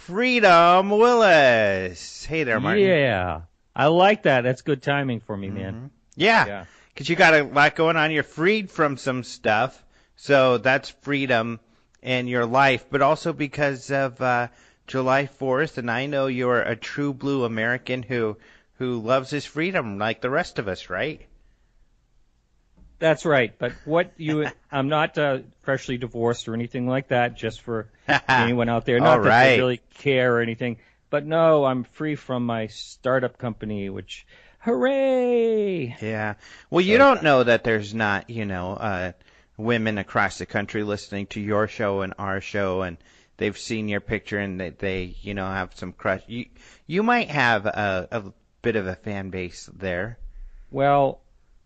Freedom Willis. Hey there, Martin. Yeah, I like that. That's good timing for me, man. Yeah, because you got a lot going on. You're freed from some stuff, so that's freedom in your life, but also because of July 4th, and I know you're a true blue American who loves his freedom like the rest of us, right? That's right. But I'm not freshly divorced or anything like that, just for anyone out there. Not that they really care or anything. But no, I'm free from my startup company, which, hooray! Yeah. Well, you don't know that there's not, women across the country listening to your show and our show, and they've seen your picture and they have some crush. You might have a bit of a fan base there. Well,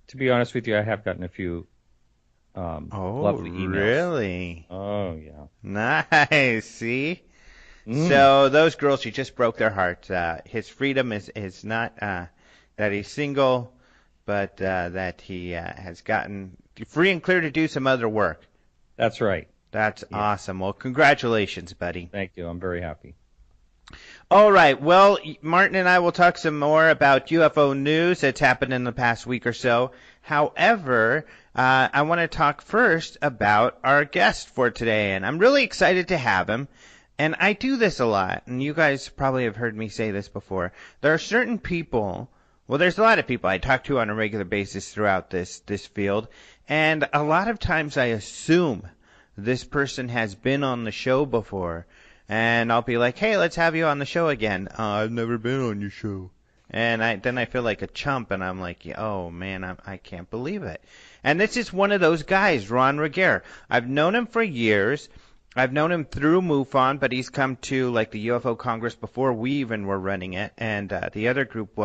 to be honest with you, I have gotten a few lovely emails. Really? Oh, yeah. Nice. See? So those girls, you just broke their hearts. His freedom is not that he's single, but that he has gotten free and clear to do some other work. That's right. That's awesome. Well, congratulations, buddy. Thank you. I'm very happy. All right. Well, Martin and I will talk some more about UFO news that's happened in the past week or so. However, I want to talk first about our guest for today, and I'm really excited to have him. And I do this a lot, and you guys probably have heard me say this before. There are certain people, well, there's a lot of people I talk to on a regular basis throughout this field, and a lot of times I assume this person has been on the show before. And I'll be like, hey, let's have you on the show again. I've never been on your show. And then I feel like a chump, and I'm like, oh, man, I can't believe it. And this is one of those guys, Ron Regehr. I've known him for years. I've known him through MUFON, but he's come to like the UFO Congress before we even were running it. And the other group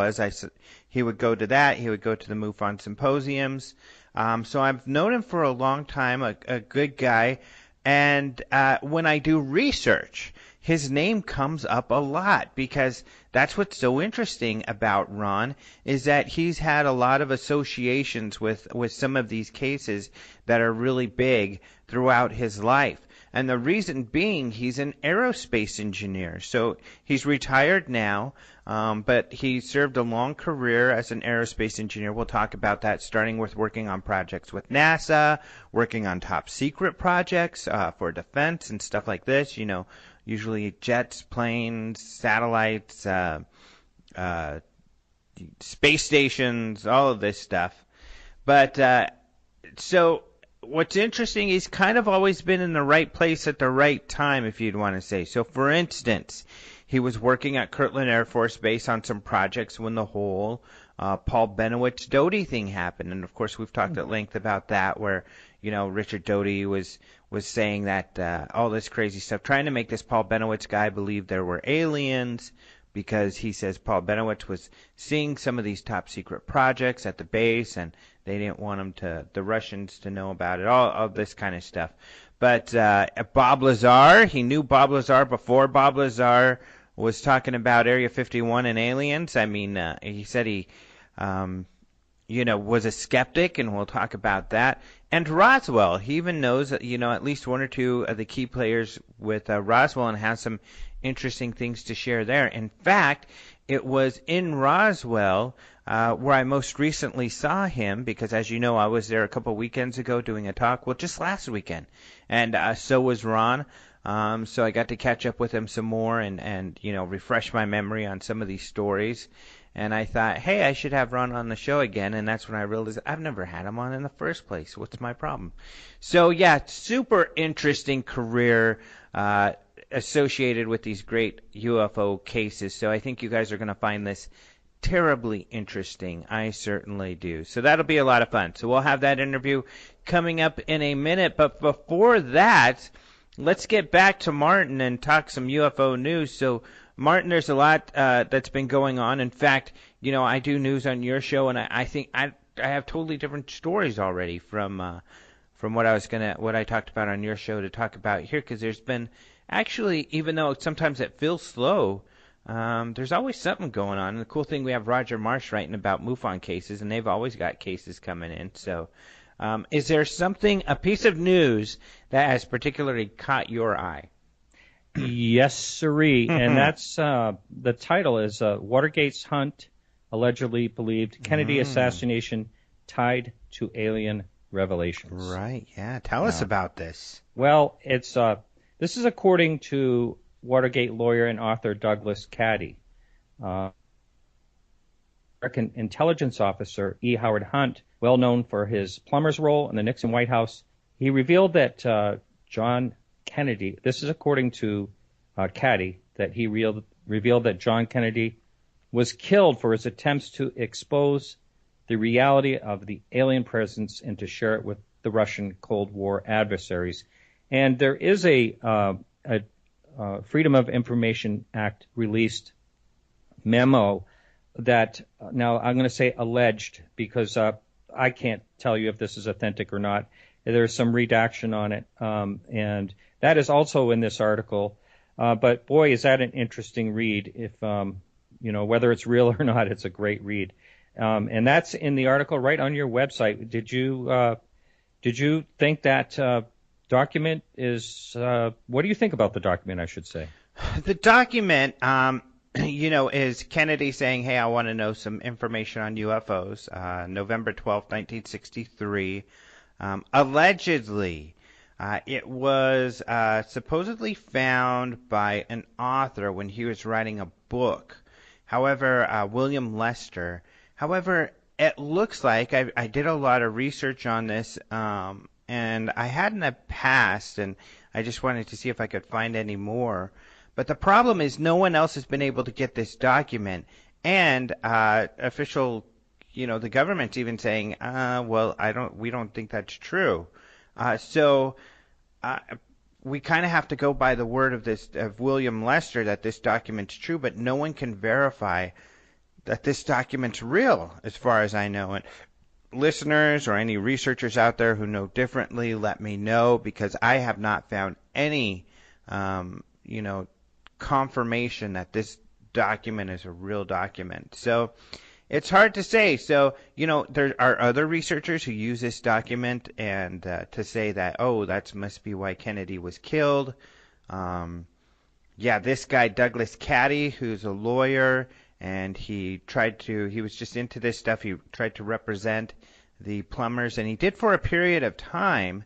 he would go to that. He would go to the MUFON symposiums. So I've known him for a long time, a good guy. And when I do research, his name comes up a lot because that's what's so interesting about Ron is that he's had a lot of associations with some of these cases that are really big throughout his life. And the reason being, he's an aerospace engineer. So he's retired now, but he served a long career as an aerospace engineer. We'll talk about that, starting with working on projects with NASA, working on top secret projects for defense and stuff like this. Usually jets, planes, satellites, space stations, all of this stuff. But so what's interesting, he's kind of always been in the right place at the right time, if you'd want to say. So, for instance, he was working at Kirtland Air Force Base on some projects when the whole Paul Bennewitz Doty thing happened. And, of course, we've talked at length about that where, Richard Doty was saying that all this crazy stuff, trying to make this Paul Bennewitz guy believe there were aliens because he says Paul Bennewitz was seeing some of these top secret projects at the base and they didn't want the Russians to know about it, all of this kind of stuff. But Bob Lazar, he knew Bob Lazar before Bob Lazar was talking about Area 51 and aliens. I mean, he said he, was a skeptic, and we'll talk about that. And Roswell, he even knows, at least one or two of the key players with Roswell and has some interesting things to share there. In fact, it was in Roswell where I most recently saw him because, as you know, I was there a couple of weekends ago doing a talk, well, just last weekend. And so was Ron. So I got to catch up with him some more and refresh my memory on some of these stories. And I thought, hey, I should have Ron on the show again. And that's when I realized I've never had him on in the first place. What's my problem? So, yeah, super interesting career associated with these great UFO cases. So I think you guys are going to find this terribly interesting. I certainly do. So that'll be a lot of fun. So we'll have that interview coming up in a minute. But before that, let's get back to Martin and talk some UFO news. So, Martin, there's a lot that's been going on. In fact, I do news on your show, and I think I have totally different stories already from what I talked about on your show to talk about here, because there's been actually, even though sometimes it feels slow, there's always something going on. And the cool thing, we have Roger Marsh writing about MUFON cases, and they've always got cases coming in. So, is there a piece of news that has particularly caught your eye? Yes, sirree. And that's the title is Watergate's Hunt, Allegedly Believed Kennedy Assassination Tied to Alien Revelations. Right, yeah. Tell us about this. Well, it's this is according to Watergate lawyer and author Douglas Caddy. American intelligence officer E. Howard Hunt, well known for his plumber's role in the Nixon White House, he revealed that John Kennedy, this is according to Caddy, that he revealed that John Kennedy was killed for his attempts to expose the reality of the alien presence and to share it with the Russian Cold War adversaries. And there is a Freedom of Information Act released memo that, now I'm going to say alleged because I can't tell you if this is authentic or not. There's some redaction on it, and that is also in this article. But boy, is that an interesting read. If whether it's real or not, it's a great read. And that's in the article right on your website. Did you think that document is? What do you think about the document? I should say. The document, is Kennedy saying, "Hey, I want to know some information on UFOs." November 12th, 1963. Allegedly, it was supposedly found by an author when he was writing a book. However, William Lester. However, it looks like I did a lot of research on this, and I had in the past, and I just wanted to see if I could find any more. But the problem is no one else has been able to get this document, and official, the government's even saying, we don't think that's true. So we kind of have to go by the word of William Lester that this document's true, but no one can verify that this document's real, as far as I know. And listeners or any researchers out there who know differently, let me know, because I have not found any, confirmation that this document is a real document. So it's hard to say. So, there are other researchers who use this document and to say that, that must be why Kennedy was killed. This guy, Douglas Caddy, who's a lawyer, and he was just into this stuff. He tried to represent the plumbers, and he did for a period of time.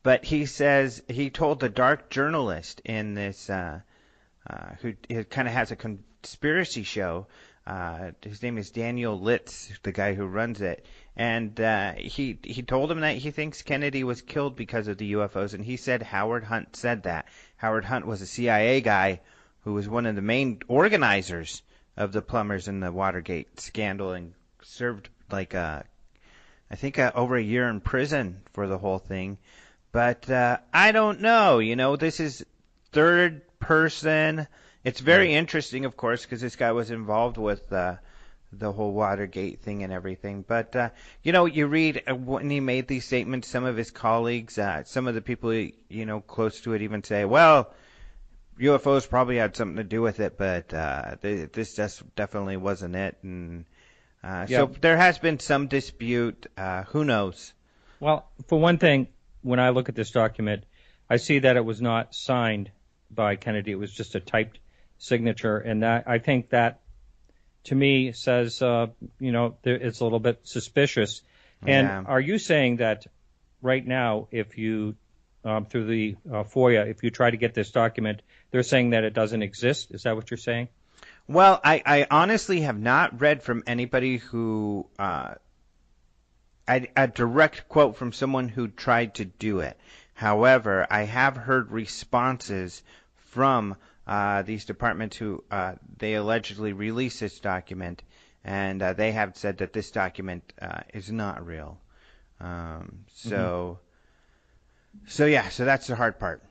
But he says he told the dark journalist in this, who kind of has a conspiracy show. His name is Daniel Litz, the guy who runs it, and he told him that he thinks Kennedy was killed because of the UFOs, and he said Howard Hunt said that. Howard Hunt was a CIA guy who was one of the main organizers of the plumbers in the Watergate scandal and served over a year in prison for the whole thing. But I don't know. This is third person. It's very interesting, of course, because this guy was involved with the whole Watergate thing and everything. But, you read when he made these statements, some of his colleagues, some of the people, close to it even say, well, UFOs probably had something to do with it, but this just definitely wasn't it. And so there has been some dispute. Who knows? Well, for one thing, when I look at this document, I see that it was not signed by Kennedy. It was just a typed signature, and I think that, to me, says, it's a little bit suspicious. And are you saying that right now, if you, through the FOIA, if you try to get this document, they're saying that it doesn't exist? Is that what you're saying? Well, I honestly have not read from anybody who a direct quote from someone who tried to do it. However, I have heard responses from these departments who they allegedly released this document, and they have said that this document is not real. So that's the hard part.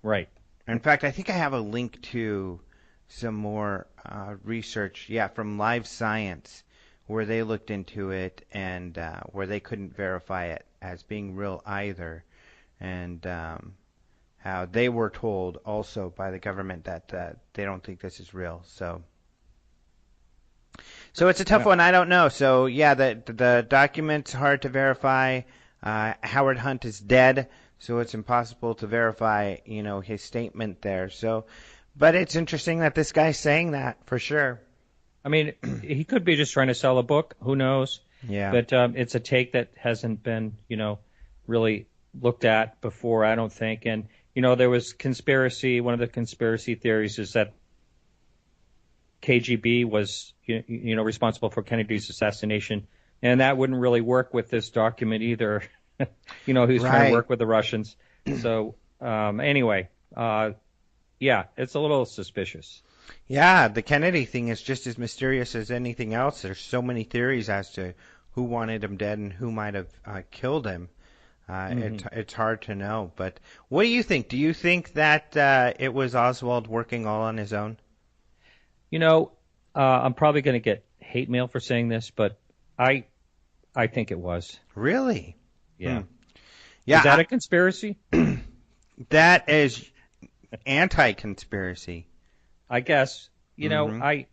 Right. In fact, I think I have a link to some more research, from Live Science, where they looked into it and where they couldn't verify it as being real either, and how they were told also by the government that they don't think this is real. So it's a tough one. I don't know. So the document's hard to verify. Howard Hunt is dead, so it's impossible to verify, his statement there. So, but it's interesting that this guy's saying that for sure. I mean, he could be just trying to sell a book. Who knows? Yeah. But it's a take that hasn't been, really looked at before, I don't think. And, there was conspiracy. One of the conspiracy theories is that KGB was, responsible for Kennedy's assassination. And that wouldn't really work with this document either. Who's trying to work with the Russians. So, anyway, yeah, it's a little suspicious. Yeah, the Kennedy thing is just as mysterious as anything else. There's so many theories as to who wanted him dead and who might have killed him. It's hard to know. But what do you think? Do you think that it was Oswald working all on his own? I'm probably going to get hate mail for saying this, but I think it was. Really? Yeah. Yeah. Is that a conspiracy? That is anti-conspiracy. I guess. I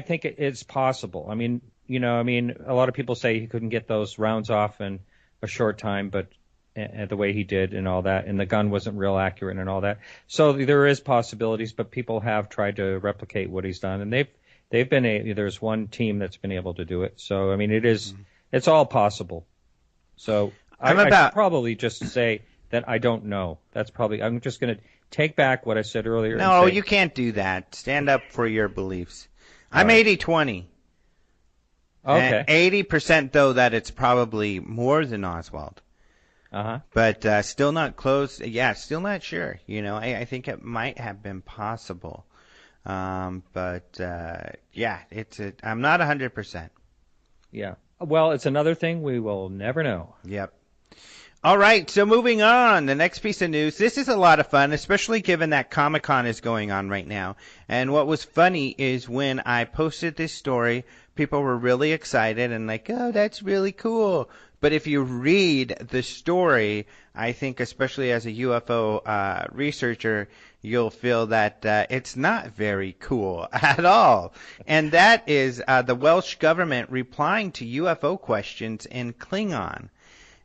think it's possible. I mean, a lot of people say he couldn't get those rounds off in a short time, but the way he did and all that, and the gun wasn't real accurate and all that. So there is possibilities, but people have tried to replicate what he's done, and they've been there's one team that's been able to do it. So I mean, it's all possible. So I should probably just say that I don't know. I'm just going to take back what I said earlier. No, you can't do that. Stand up for your beliefs. I'm 80-20. Okay. 80% though that it's probably more than Oswald. Uh-huh. But still not close. Yeah, still not sure. I think it might have been possible. But yeah, I'm not 100%. Yeah. Well, it's another thing we will never know. Yep. All right, so moving on, the next piece of news. This is a lot of fun, especially given that Comic-Con is going on right now. And what was funny is when I posted this story, people were really excited and like, oh, that's really cool. But if you read the story, I think especially as a UFO researcher, you'll feel that it's not very cool at all. And that is the Welsh government replying to UFO questions in Klingon.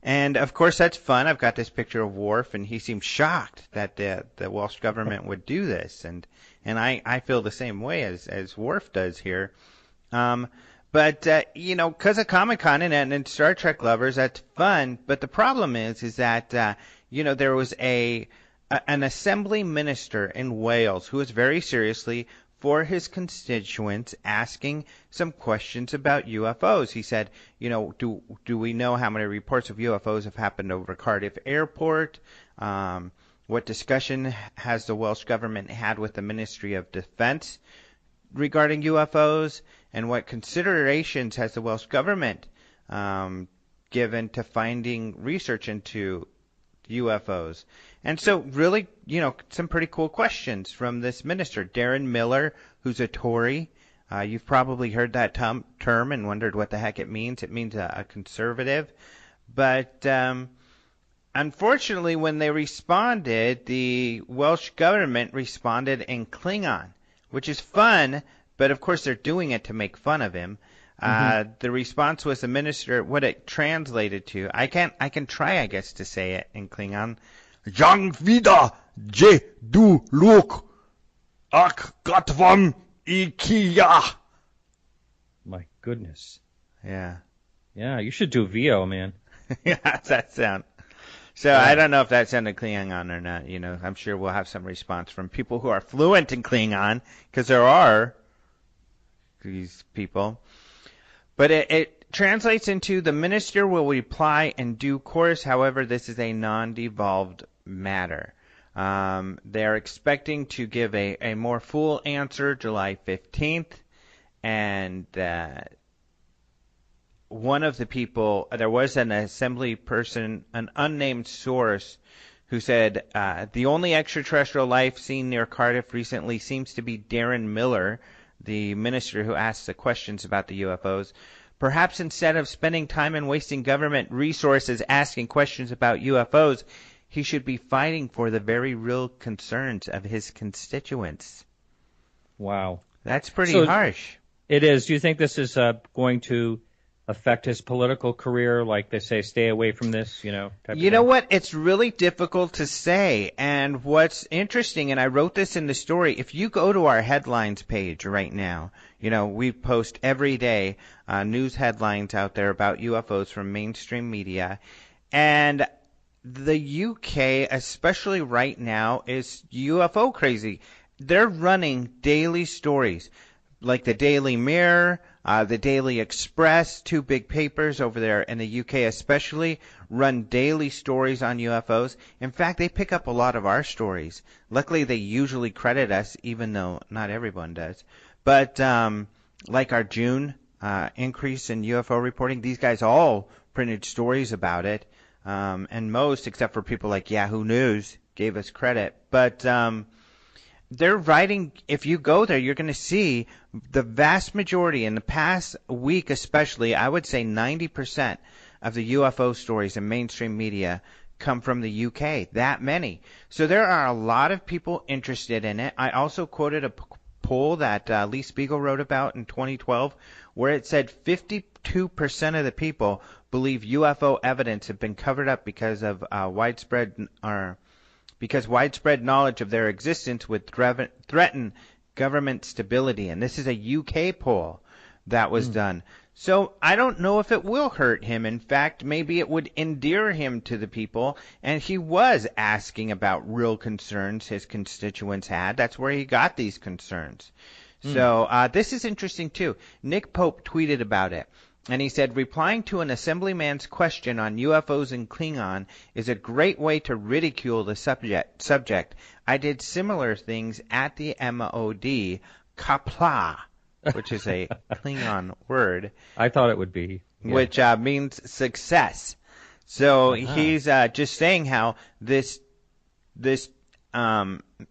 And, of course, that's fun. I've got this picture of Worf, and he seems shocked that the Welsh government would do this. And I feel the same way as Worf does here. But, because of Comic-Con and Star Trek lovers, that's fun. But the problem is that, there was an assembly minister in Wales who was very seriously for his constituents asking some questions about UFOs. He said, do we know how many reports of UFOs have happened over Cardiff Airport? What discussion has the Welsh government had with the Ministry of Defence regarding UFOs? And what considerations has the Welsh government given to finding research into UFOs? And so really, some pretty cool questions from this minister, Darren Miller, who's a Tory. You've probably heard that term and wondered what the heck it means. It means a conservative. But unfortunately, when they responded, the Welsh government responded in Klingon, which is fun, but of course they're doing it to make fun of him. The response was the minister, what it translated to. I can try, I guess, to say it in Klingon. Jang vida je du luk ak gatvam ikia. My goodness. Yeah. Yeah, you should do VO, man. Yeah, how's that sound? So yeah. I don't know if that sounded Klingon or not. I'm sure we'll have some response from people who are fluent in Klingon, because there are these people. But it translates into the minister will reply in due course. However, this is a non-devolved matter. They're expecting to give a more full answer July 15th. And one of the people, there was an assembly person, an unnamed source, who said the only extraterrestrial life seen near Cardiff recently seems to be Darren Miller, the minister who asked the questions about the UFOs. Perhaps instead of spending time and wasting government resources asking questions about UFOs, he should be fighting for the very real concerns of his constituents. Wow. That's pretty harsh. It is. Do you think this is going to affect his political career? Like they say, stay away from this, type You of know thing? what? It's really difficult to say. And what's interesting, and I wrote this in the story, if you go to our headlines page right now, we post every day news headlines out there about UFOs from mainstream media. And the UK, especially right now, is UFO crazy. They're running daily stories like the Daily Mirror, the Daily Express, two big papers over there in the UK especially, run daily stories on UFOs. In fact, they pick up a lot of our stories. Luckily, they usually credit us, even though not everyone does. But like our June increase in UFO reporting, these guys all printed stories about it. And most, except for people like Yahoo News, gave us credit. But they're writing, if you go there, you're going to see the vast majority, in the past week especially, I would say 90% of the UFO stories in mainstream media come from the UK. That many. So there are a lot of people interested in it. I also quoted a poll that Lee Spiegel wrote about in 2012 where it said 52% of the people believe UFO evidence have been covered up because of widespread knowledge of their existence would threaten government stability. And this is a UK poll that was done. So I don't know if it will hurt him. In fact, maybe it would endear him to the people. And he was asking about real concerns his constituents had. That's where he got these concerns. So this is interesting, too. Nick Pope tweeted about it. And he said, replying to an assemblyman's question on UFOs in Klingon is a great way to ridicule the subject. I did similar things at the MOD, Kapla, which is a Klingon word. I thought it would be. Yeah. Which means success. So he's just saying how this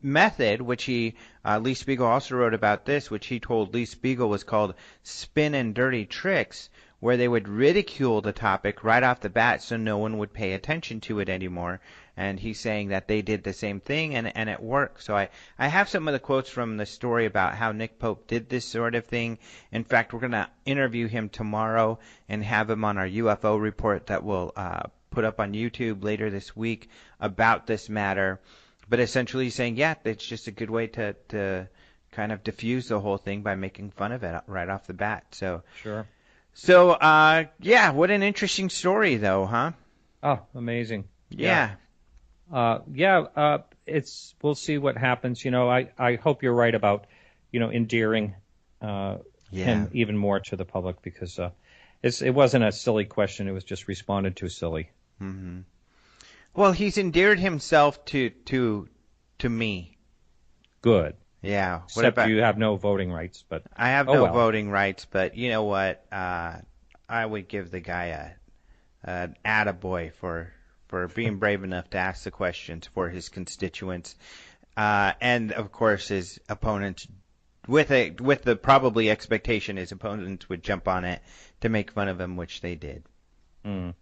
method, which Lee Spiegel also wrote about this, which he told Lee Spiegel was called spin and dirty tricks, where they would ridicule the topic right off the bat so no one would pay attention to it anymore. And he's saying that they did the same thing and it worked. So I have some of the quotes from the story about how Nick Pope did this sort of thing. In fact, we're going to interview him tomorrow and have him on our UFO report that we'll put up on YouTube later this week about this matter. But essentially he's saying, yeah, it's just a good way to kind of diffuse the whole thing by making fun of it right off the bat. So sure. So, yeah, what an interesting story, though, huh? Oh, amazing. Yeah. We'll see what happens. I hope you're right about, endearing him even more to the public because it wasn't a silly question. It was just responded to silly. Mm-hmm. Well, he's endeared himself to me. Good. Yeah. Except you have no voting rights, but I have no voting rights, but you know what? I would give the guy an attaboy for being brave enough to ask the questions for his constituents, and of course his opponents, with the probably expectation his opponents would jump on it to make fun of him, which they did. Mm.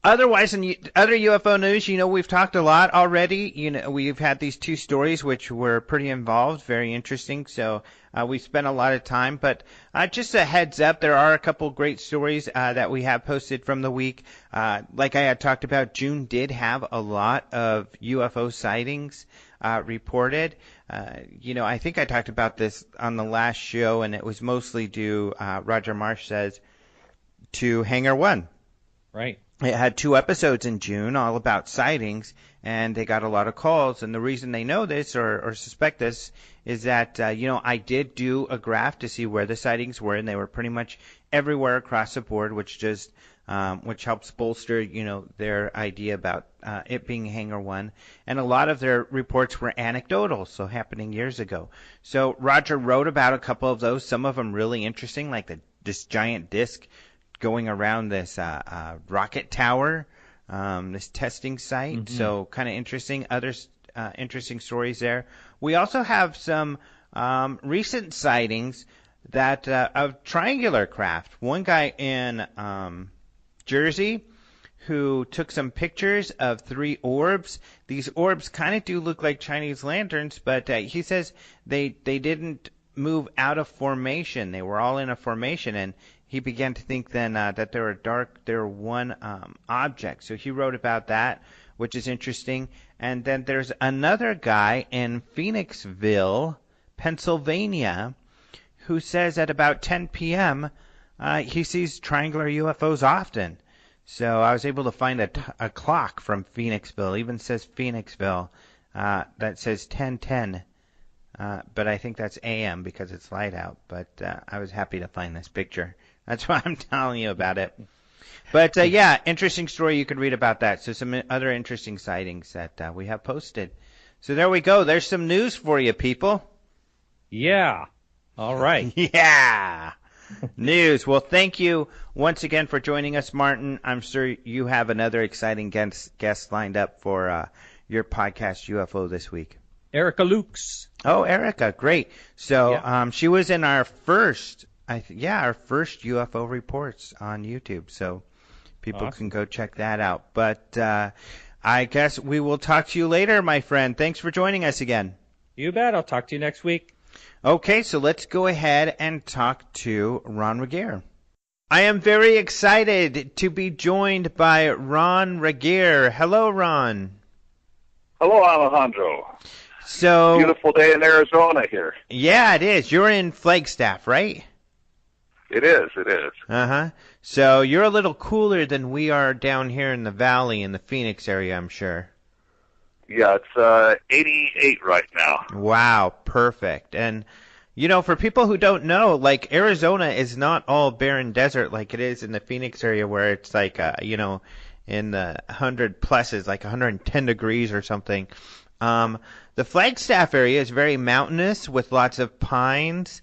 Otherwise, in other UFO news, we've talked a lot already. We've had these two stories which were pretty involved, very interesting. So we spent a lot of time. But just a heads up, there are a couple great stories that we have posted from the week. Like I had talked about, June did have a lot of UFO sightings reported. I think I talked about this on the last show, and it was mostly due, Roger Marsh says, to Hangar 1. Right. It had 2 episodes in June all about sightings, and they got a lot of calls. And the reason they know this or suspect this is that, I did do a graph to see where the sightings were, and they were pretty much everywhere across the board, which helps bolster, their idea about it being Hangar 1. And a lot of their reports were anecdotal, so happening years ago. So Roger wrote about a couple of those, some of them really interesting, like this giant disc going around this rocket tower, this testing site. Mm-hmm. So kind of interesting. Other interesting stories there. We also have some recent sightings that of triangular craft. One guy in Jersey who took some pictures of 3 orbs. These orbs kind of do look like Chinese lanterns, but he says they didn't move out of formation. They were all in a formation, and he began to think then that there were one object. So he wrote about that, which is interesting. And then there's another guy in Phoenixville, Pennsylvania, who says at about 10 p.m. He sees triangular UFOs often. So I was able to find a clock from Phoenixville. It even says Phoenixville that says 10:10. But I think that's AM because it's light out. But I was happy to find this picture. That's why I'm telling you about it. But yeah, interesting story. You could read about that. So some other interesting sightings that we have posted. So there we go. There's some news for you, people. Yeah. All right. Yeah. News. Well, thank you once again for joining us, Martin. I'm sure you have another exciting guest lined up for your podcast UFO this week. Erica Lukes. Oh, Erica, great. So she was in our first UFO reports on YouTube. So people can go check that out. But I guess we will talk to you later, my friend. Thanks for joining us again. You bet. I'll talk to you next week. Okay, so let's go ahead and talk to Ron Regehr. I am very excited to be joined by Ron Regehr. Hello, Ron. Hello, Alejandro. So beautiful day in Arizona here. Yeah, it is. You're in Flagstaff, right? It is. Uh-huh. So you're a little cooler than we are down here in the valley in the Phoenix area, I'm sure. Yeah, it's 88 right now. Wow, perfect. And, you know, for people who don't know, like, Arizona is not all barren desert like it is in the Phoenix area where it's like, you know, in the 100 pluses, like 110 degrees or something. The Flagstaff area is very mountainous with lots of pines,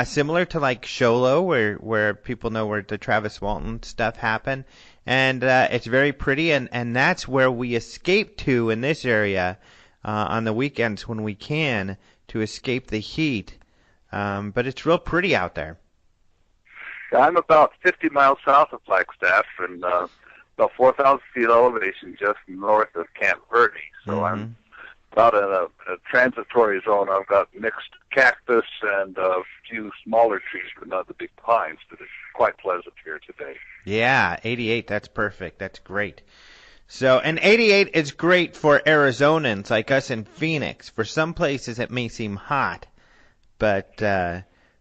similar to like Show Low, where people know where the Travis Walton stuff happened. And it's very pretty, and that's where we escape to in this area on the weekends when we can to escape the heat. But it's real pretty out there. I'm about 50 miles south of Flagstaff and about 4,000 feet elevation just north of Camp Verde. So I'm about in a transitory zone. I've got mixed cactus and a few smaller trees, but not the big pines. But it's quite pleasant here today. Yeah, 88, that's perfect. That's great. So, and 88 is great for Arizonans like us in Phoenix. For some places it may seem hot, but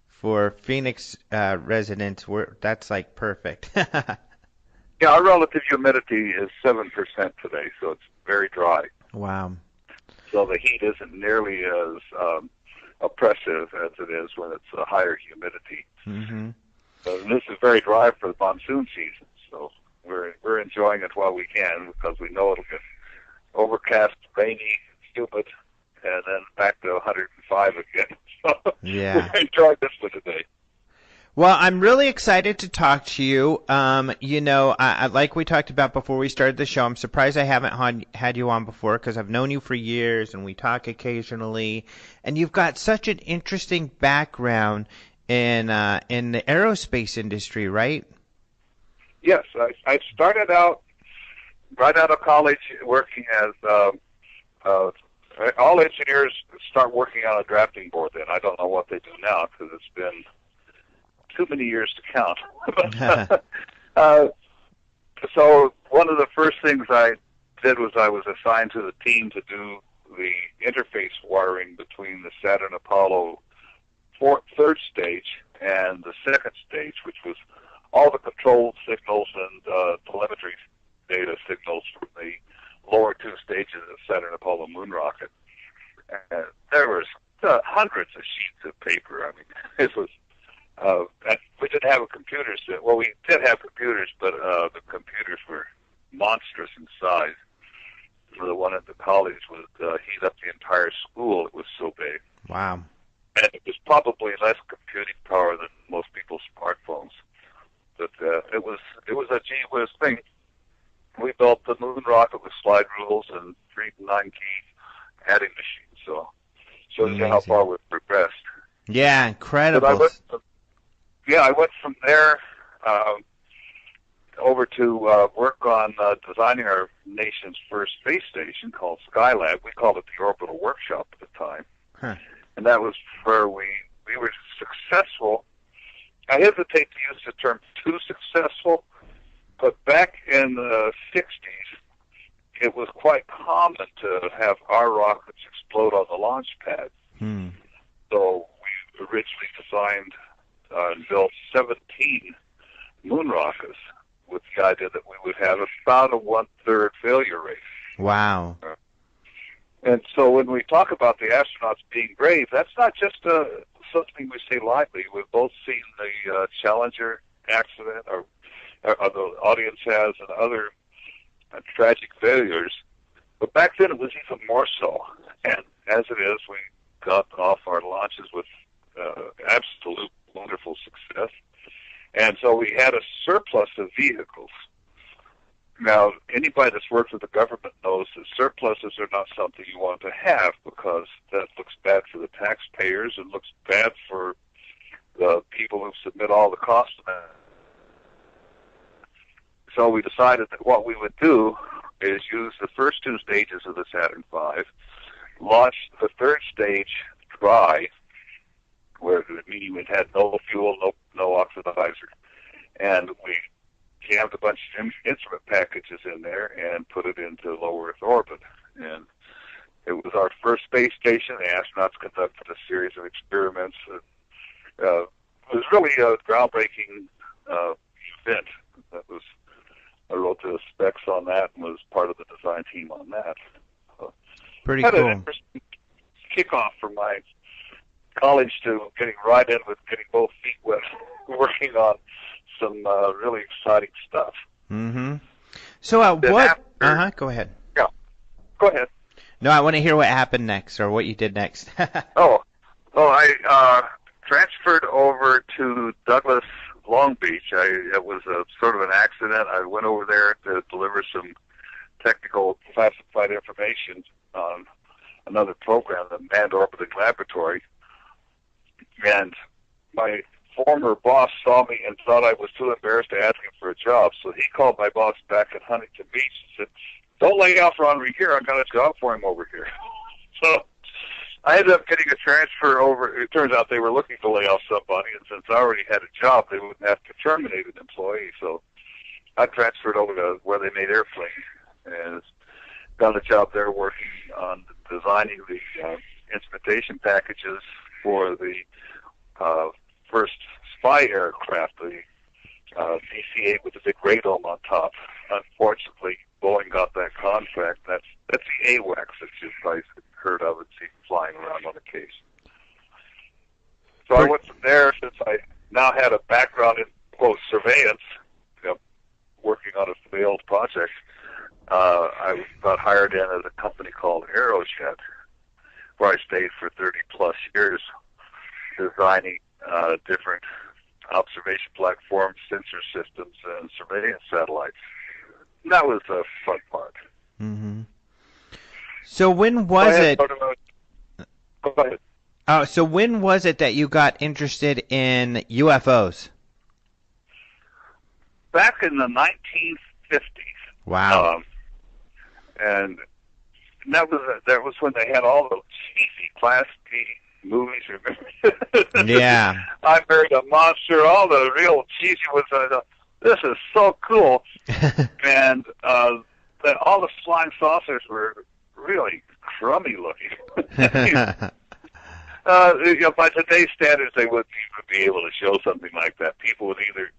for Phoenix residents, that's like perfect. Yeah, our relative humidity is 7% today, so it's very dry. Wow. So the heat isn't nearly as oppressive as it is when it's a higher humidity. Mm-hmm. This is very dry for the monsoon season, so we're enjoying it while we can because we know it'll get overcast, rainy, stupid, and then back to 105 again. So yeah. we enjoyed this for today. Well, I'm really excited to talk to you. You know, I like we talked about before we started the show, I'm surprised I haven't had you on before because I've known you for years and we talk occasionally. And you've got such an interesting background in the aerospace industry, right? Yes, I started out right out of college working as all engineers start working on a drafting board. Then I don't know what they do now because it's been too many years to count. So one of the first things I did was I was assigned to the team to do the interface wiring between the Saturn Apollo third stage and the second stage, which was all the control signals and telemetry data signals from the lower two stages of Saturn Apollo moon rocket. And there was hundreds of sheets of paper. I mean, it was. We didn't have a computer set. Well, we did have computers, but the computers were monstrous in size. The one at the college would heat up the entire school. It was so big. Wow. And it was probably less computing power than most people's smartphones. But it was a gee whiz thing. We built the moon rocket with slide rules and 3 to 9 key adding machines. So shows you how far we've progressed. Yeah, incredible. I went from there over to work on designing our nation's first space station called Skylab. We called it the Orbital Workshop at the time. Huh. And that was where we were successful I hesitate to use the term too successful, but back in the 60s, it was quite common to have our rockets explode on the launch pad. So we originally designed and built 17 moon rockets with the idea that we would have about a 1/3 failure rate. Wow. And so when we talk about the astronauts being brave, that's not just something we say lightly. We've both seen the Challenger accident, or the audience has, and other tragic failures. But back then it was even more so. And as it is, we got off our launches with absolute wonderful success. And so we had a surplus of vehicles. Now, anybody that's worked with the government knows that surpluses are not something you want to have, because that looks bad for the taxpayers and looks bad for the people who submit all the costs of that. So we decided that what we would do is use the first 2 stages of the Saturn V, launch the 3rd stage dry, where meaning it had no fuel, no oxidizer, and we jammed a bunch of instrument packages in there and put it into low Earth orbit. And it was our first space station. The astronauts conducted a series of experiments. It was really a groundbreaking event. I wrote the specs on that and was part of the design team on that. Pretty had cool. An interesting kickoff from my college to getting right in with getting both feet wet, working on some really exciting stuff. So what? After, go ahead. Yeah, go ahead. No, I want to hear what happened next, or what you did next. I transferred over to Douglas, Long Beach. It was a sort of an accident. I went over there to deliver some technical classified information on another program, the Manned Orbiting Laboratory. And my former boss saw me and thought I was too embarrassed to ask him for a job. So he called my boss back at Huntington Beach and said, "Don't lay off Ron Regehr. I got a job for him over here." So I ended up getting a transfer over. It turns out they were looking to lay off somebody, and since I already had a job, they wouldn't have to terminate an employee. So I transferred over to where they made airplanes and got a job there working on designing the instrumentation packages for the first spy aircraft, the DC-8 with the big radome on top. Unfortunately, Boeing got that contract. That's the AWACS that you've probably heard of and seen flying around on occasion. So I went from there, since I now had a background in, quote, surveillance, working on a failed project. I got hired in at a company called Aerospace, where I stayed for 30-plus years, designing different observation platforms, sensor systems, and surveillance satellites. And that was a fun part. So when was it? Go ahead. So when was it that you got interested in UFOs? Back in the 1950s. Wow. And that was when they had all those cheesy Class B movies. Remember? Yeah. I Buried a Monster. All the real cheesy ones. I thought, this is so cool. And all the flying saucers were really crummy looking. By today's standards, they wouldn't even be able to show something like that. People would either,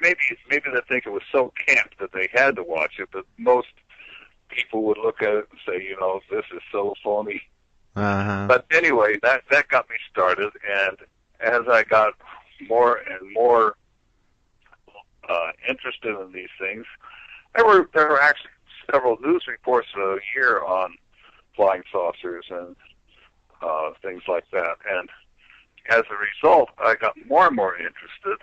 maybe they think it was so camp that they had to watch it, but most people would look at it and say, this is so phony. But anyway, that got me started, and as I got more and more interested in these things, there were actually several news reports a year on flying saucers and things like that. And as a result, I got more and more interested,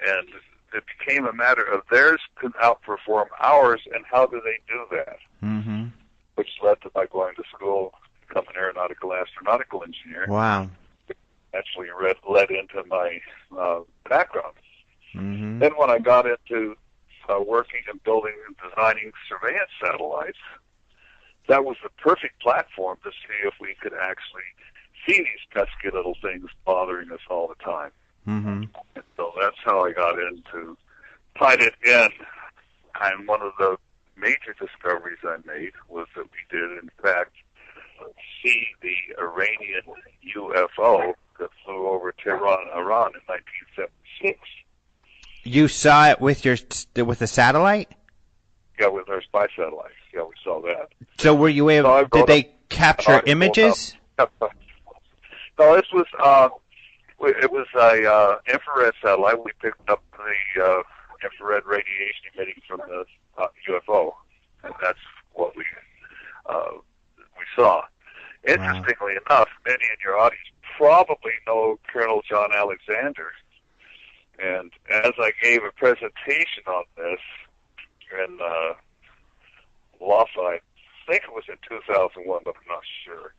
and it became a matter of theirs can outperform ours, and how do they do that? Which led to my going to school to become an astronautical engineer. Wow. Actually led into my background. Then when I got into working and building and designing surveillance satellites, that was the perfect platform to see if we could actually see these pesky little things bothering us all the time. Mm-hmm. And so that's how I got into, tied it in. And one of the major discoveries I made was that we did, in fact, see the Iranian UFO that flew over Tehran, Iran in 1976. You saw it with the satellite? Yeah, with our spy satellites. Yeah, we saw that. So were you able? So did they capture images? No, this was it was a infrared satellite. We picked up the infrared radiation emitting from the UFO, and that's what we saw. Interestingly enough, many in your audience probably know Colonel John Alexander, and as I gave a presentation on this in Lhasa, I think it was in 2001, but I'm not sure.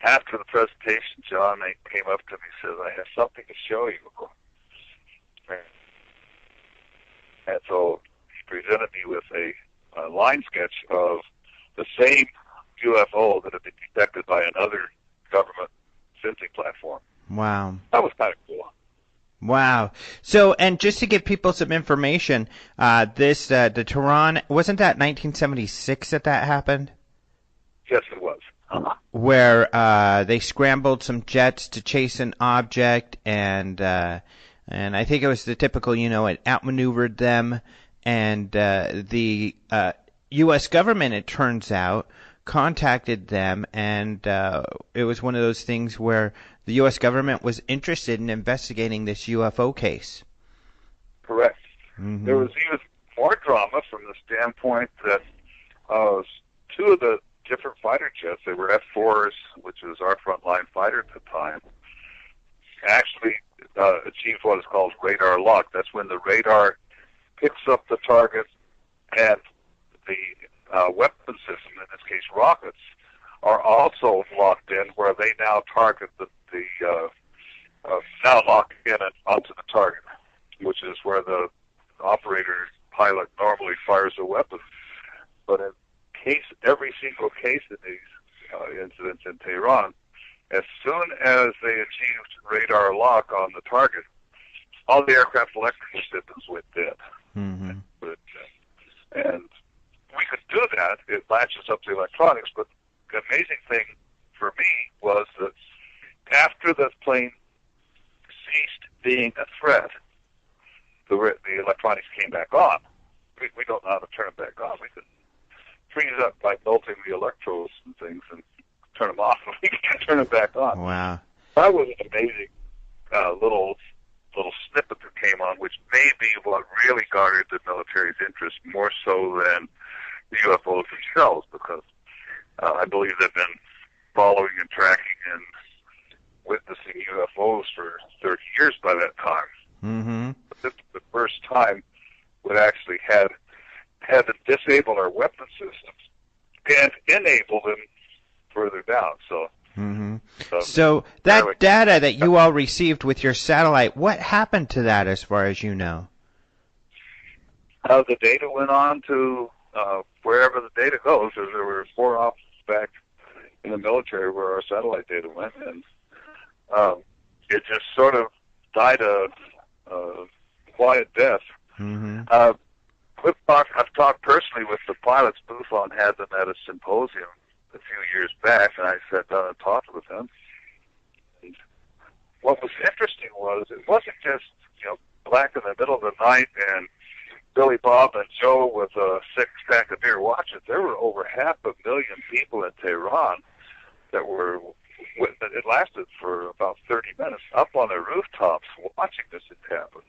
After the presentation, John came up to me and says, "I have something to show you." And so he presented me with a line sketch of the same UFO that had been detected by another government sensing platform. Wow. That was kind of cool. Wow. So, and just to give people some information, the Tehran, wasn't that 1976 that happened? Yes, it was. Where they scrambled some jets to chase an object, and I think it was the typical, it outmaneuvered them, and the U.S. government, it turns out, contacted them, and it was one of those things where the U.S. government was interested in investigating this UFO case. Correct. Mm-hmm. There was even more drama from the standpoint that two of the different fighter jets, they were F-4s, which was our frontline fighter at the time, actually achieved what is called radar lock. That's when the radar picks up the target and the weapon system, in this case rockets, are also locked in, where they now target now lock in onto the target, which is where the operator pilot normally fires a weapon. But in every single case of these incidents in Tehran, as soon as they achieved radar lock on the target, all the aircraft electrical systems went dead. Mm-hmm. And we could do that. It latches up the electronics, but the amazing thing for me was that after the plane ceased being a threat, the electronics came back on. We don't know how to turn them back on. We can freeze it up by melting the electrodes and things and turn them off, and we can turn them back on. Wow. That was an amazing little snippet that came on, which may be what really garnered the military's interest more so than the UFOs themselves, because I believe they've been following and tracking and witnessing UFOs for 30 years by that time. Mm-hmm. But this was the first time we actually had to disable our weapon systems and enable them further down. So, mm-hmm. So that data that you all received with your satellite, what happened to that as far as you know? The data went on to wherever the data goes. There were 4 offices back in the military where our satellite data went, and it just sort of died a quiet death. Mm-hmm. I've talked personally with the pilots. Buffon had them at a symposium a few years back, and I sat down and talked with them. And what was interesting was it wasn't just black in the middle of the night and Billy Bob and Joe with a 6-pack of beer watching. There were over 500,000 people in Tehran that were. It lasted for about 30 minutes up on the rooftops watching this happen.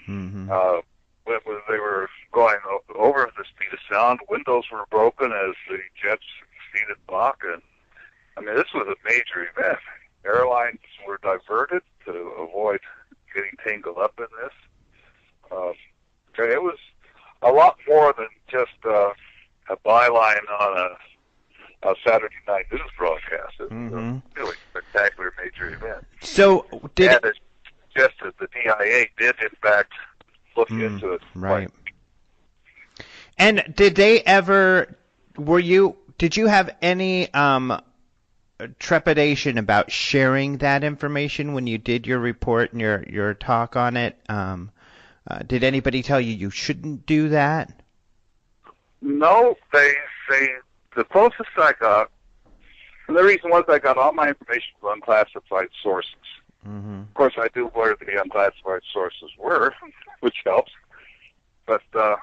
Mm-hmm. When they were going over the speed of sound, windows were broken as the jets exceeded Mach, and I mean, this was a major event. Airlines were diverted to avoid getting tangled up in this. It was a lot more than just a byline on a Saturday night news broadcast. It was a really spectacular major event. So and it suggested the DIA did in fact look into it. Right. And did they ever? Did you have any trepidation about sharing that information when you did your report and your talk on it? Did anybody tell you shouldn't do that? No, the closest I got, and the reason was I got all my information from unclassified sources. Mm-hmm. Of course, I knew where the unclassified sources were, which helps. But the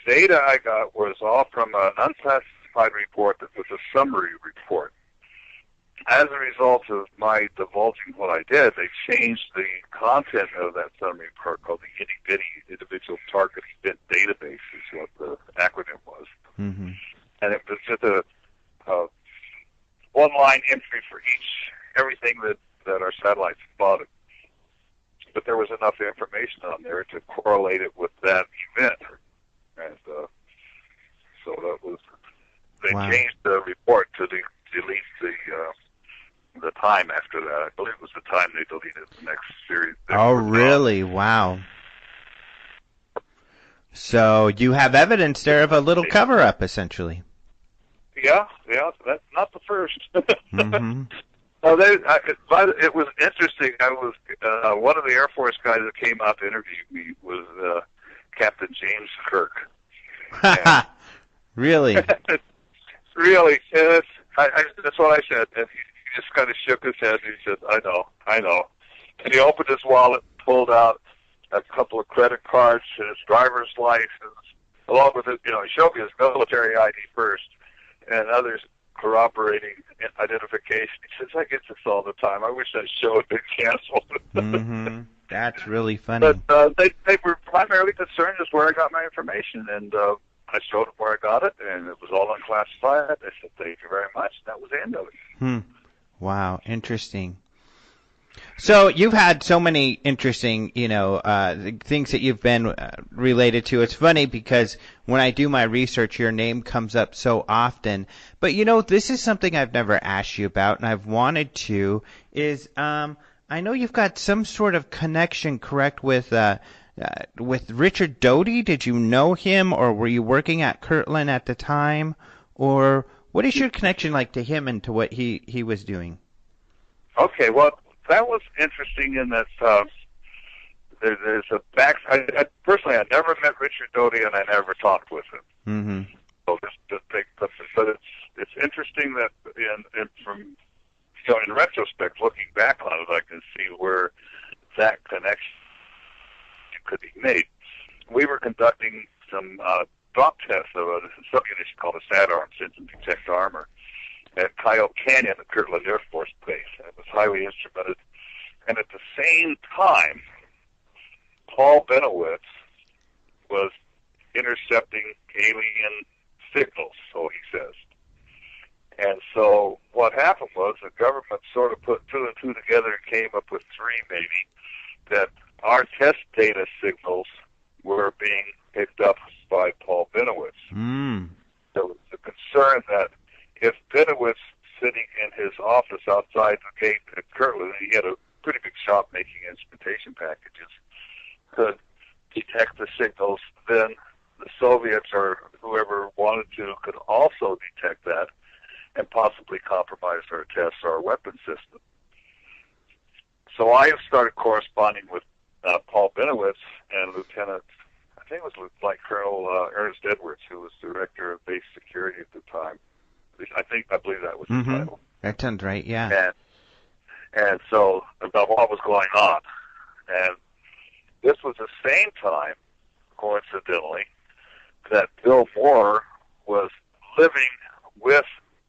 data I got was all from an unclassified report that was a summary report. As a result of my divulging what I did, they changed the content of that summary report called the Itty Bitty Individual Target Event Database, is what the acronym was. Mm-hmm. And it was just a one-line entry for everything that our satellites spotted. But there was enough information on there to correlate it with that event. And so that was, they changed the report to delete the time after that. I believe it was the time they deleted the next series. Oh, really? Wow. So you have evidence there of a little cover-up, essentially. Yeah, that's not the first. Mm-hmm. It was interesting. I was one of the Air Force guys that came out to interview me was Captain James Kirk. Really? Really. That's what I said. And he just kind of shook his head. And he said, I know. And he opened his wallet, pulled out a couple of credit cards, his driver's license, along with it. He showed me his military ID first, and others corroborating identification. He says, I get this all the time. I wish that show had been canceled. Mm-hmm. That's really funny. But they were primarily concerned as where I got my information, and I showed them where I got it, and it was all unclassified. They said, thank you very much. That was the end of it. Wow, interesting. So you've had so many interesting, things that you've been related to. It's funny because when I do my research, your name comes up so often. But, this is something I've never asked you about, and I've wanted to, is I know you've got some sort of connection, correct, with Richard Doty. Did you know him, or were you working at Kirtland at the time? Or what is your connection like to him and to what he was doing? Okay, well, that was interesting in that there's a back. Personally, I never met Richard Doty, and I never talked with him. Mm-hmm. So but it's interesting that in retrospect, looking back on it, I can see where that connection could be made. We were conducting some drop tests of something that you call a SAT-arm, Symptom Detect Armor, at Coyote Canyon at Kirtland Air Force Base. And it was highly instrumented. And at the same time, Paul Benowitz was intercepting alien signals, so he says. And so what happened was the government sort of put two and two together and came up with three, maybe, that our test data signals were being picked up by Paul Benowitz. There was a concern that if Benowitz, sitting in his office outside the gate at Kirtland, he had a pretty big shop making instrumentation packages, could detect the signals, then the Soviets or whoever wanted to could also detect that and possibly compromise our tests or our weapon system. So I started corresponding with Paul Benowitz and Lieutenant, I think it was Lieutenant Colonel Ernest Edwards, who was director of base security at the time. I believe that was the title. That sounds right, yeah. And so about what was going on. And this was the same time, coincidentally, that Bill Moore was living with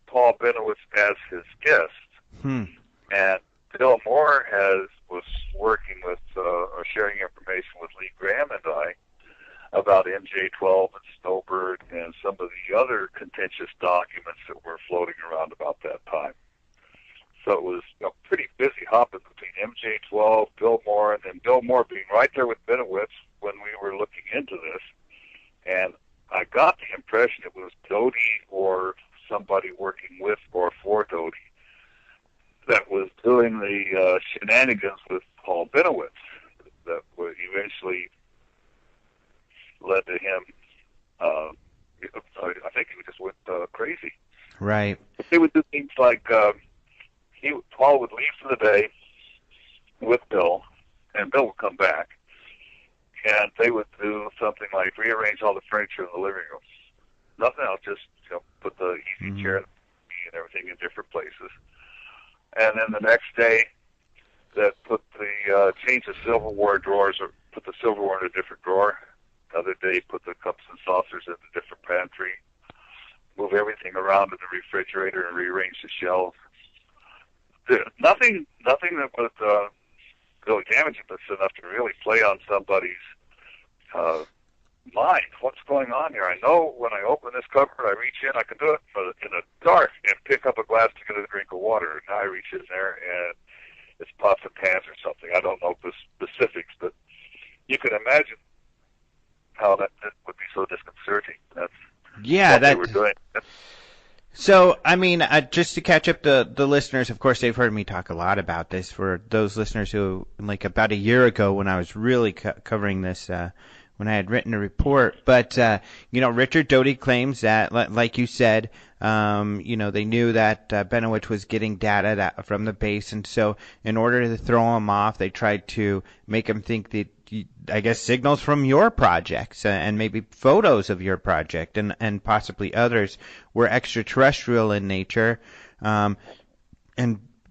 Paul Benowitz as his guest. And Bill Moore was working with or sharing information with Lee Graham and I about MJ-12 and Snowbird and some of the other contentious documents that were floating around about that time. So it was pretty busy hopping between MJ-12, Bill Moore, and then Bill Moore being right there with Benowitz when we were looking into this. And I got the impression it was Doty or somebody working with or for Doty that was doing the shenanigans with Paul Benowitz that would eventually led to him. I think he just went crazy. Right. they would do things like Paul would leave for the day with Bill, and Bill would come back, and they would do something like rearrange all the furniture in the living room. Nothing else, just put the easy chair and everything in different places. And then the next day, that put the change the silverware drawers, or put the silverware in a different drawer. Another day, put the cups and saucers in a different pantry. Move everything around in the refrigerator and rearrange the shelves. Nothing that would really damage it, but it's enough to really play on somebody's mind. What's going on here? I know when I open this cupboard, I reach in, I can do it in the dark and pick up a glass to get a drink of water. Now I reach in there and it's pots and pans or something. I don't know the specifics, but you can imagine how that would be so disconcerting. That's what they were doing. So, I mean, just to catch up the listeners, of course, they've heard me talk a lot about this. For those listeners who, like about a year ago when I was really covering this, when I had written a report. But, Richard Doty claims that, like you said, they knew that Benowitz was getting data from the base. And so in order to throw him off, they tried to make him think that, I guess, signals from your projects and maybe photos of your project and possibly others were extraterrestrial in nature. And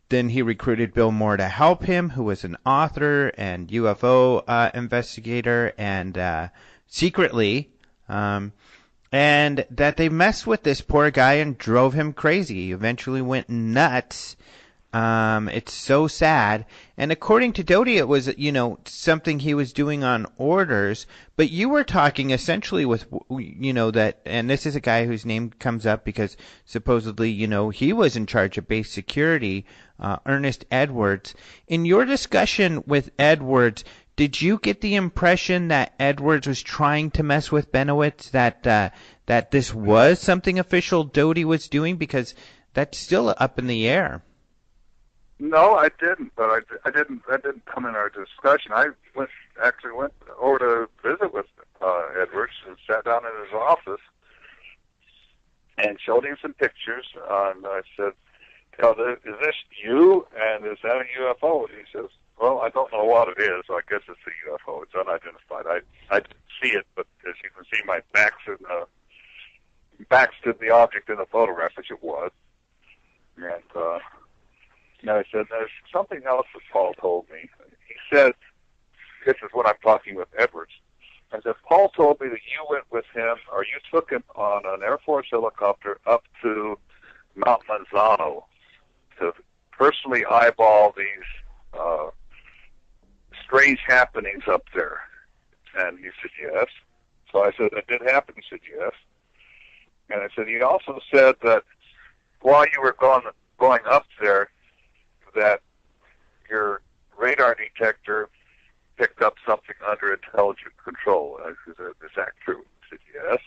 then he recruited Bill Moore to help him, who was an author and UFO investigator, and secretly, and that they messed with this poor guy and drove him crazy. He eventually went nuts. It's so sad. And according to Doty, it was, something he was doing on orders. But you were talking essentially with, that, and this is a guy whose name comes up because supposedly, he was in charge of base security, Ernest Edwards. In your discussion with Edwards, did you get the impression that Edwards was trying to mess with Benowitz, that this was something official Doty was doing? Because that's still up in the air. No, I didn't. But I didn't. That didn't come in our discussion. I actually went over to visit with Edwards and sat down in his office and showed him some pictures. And I said, "Is this you? And is that a UFO?" And he says, "Well, I don't know what it is. So I guess it's a UFO. It's unidentified. I didn't see it, but as you can see, my back's to the object in the photograph, which it was." And I said, "There's something else that Paul told me." He said, "This is what I'm talking with Edwards." I said, "Paul told me that you went with him, or you took him on an Air Force helicopter up to Mount Manzano to personally eyeball these strange happenings up there." And he said, "Yes." So I said, "That did happen?" He said, "Yes." And I said, "He also said that while you were going up there, that your radar detector picked up something under intelligent control." I said, "Is that true?" He said, "Yes."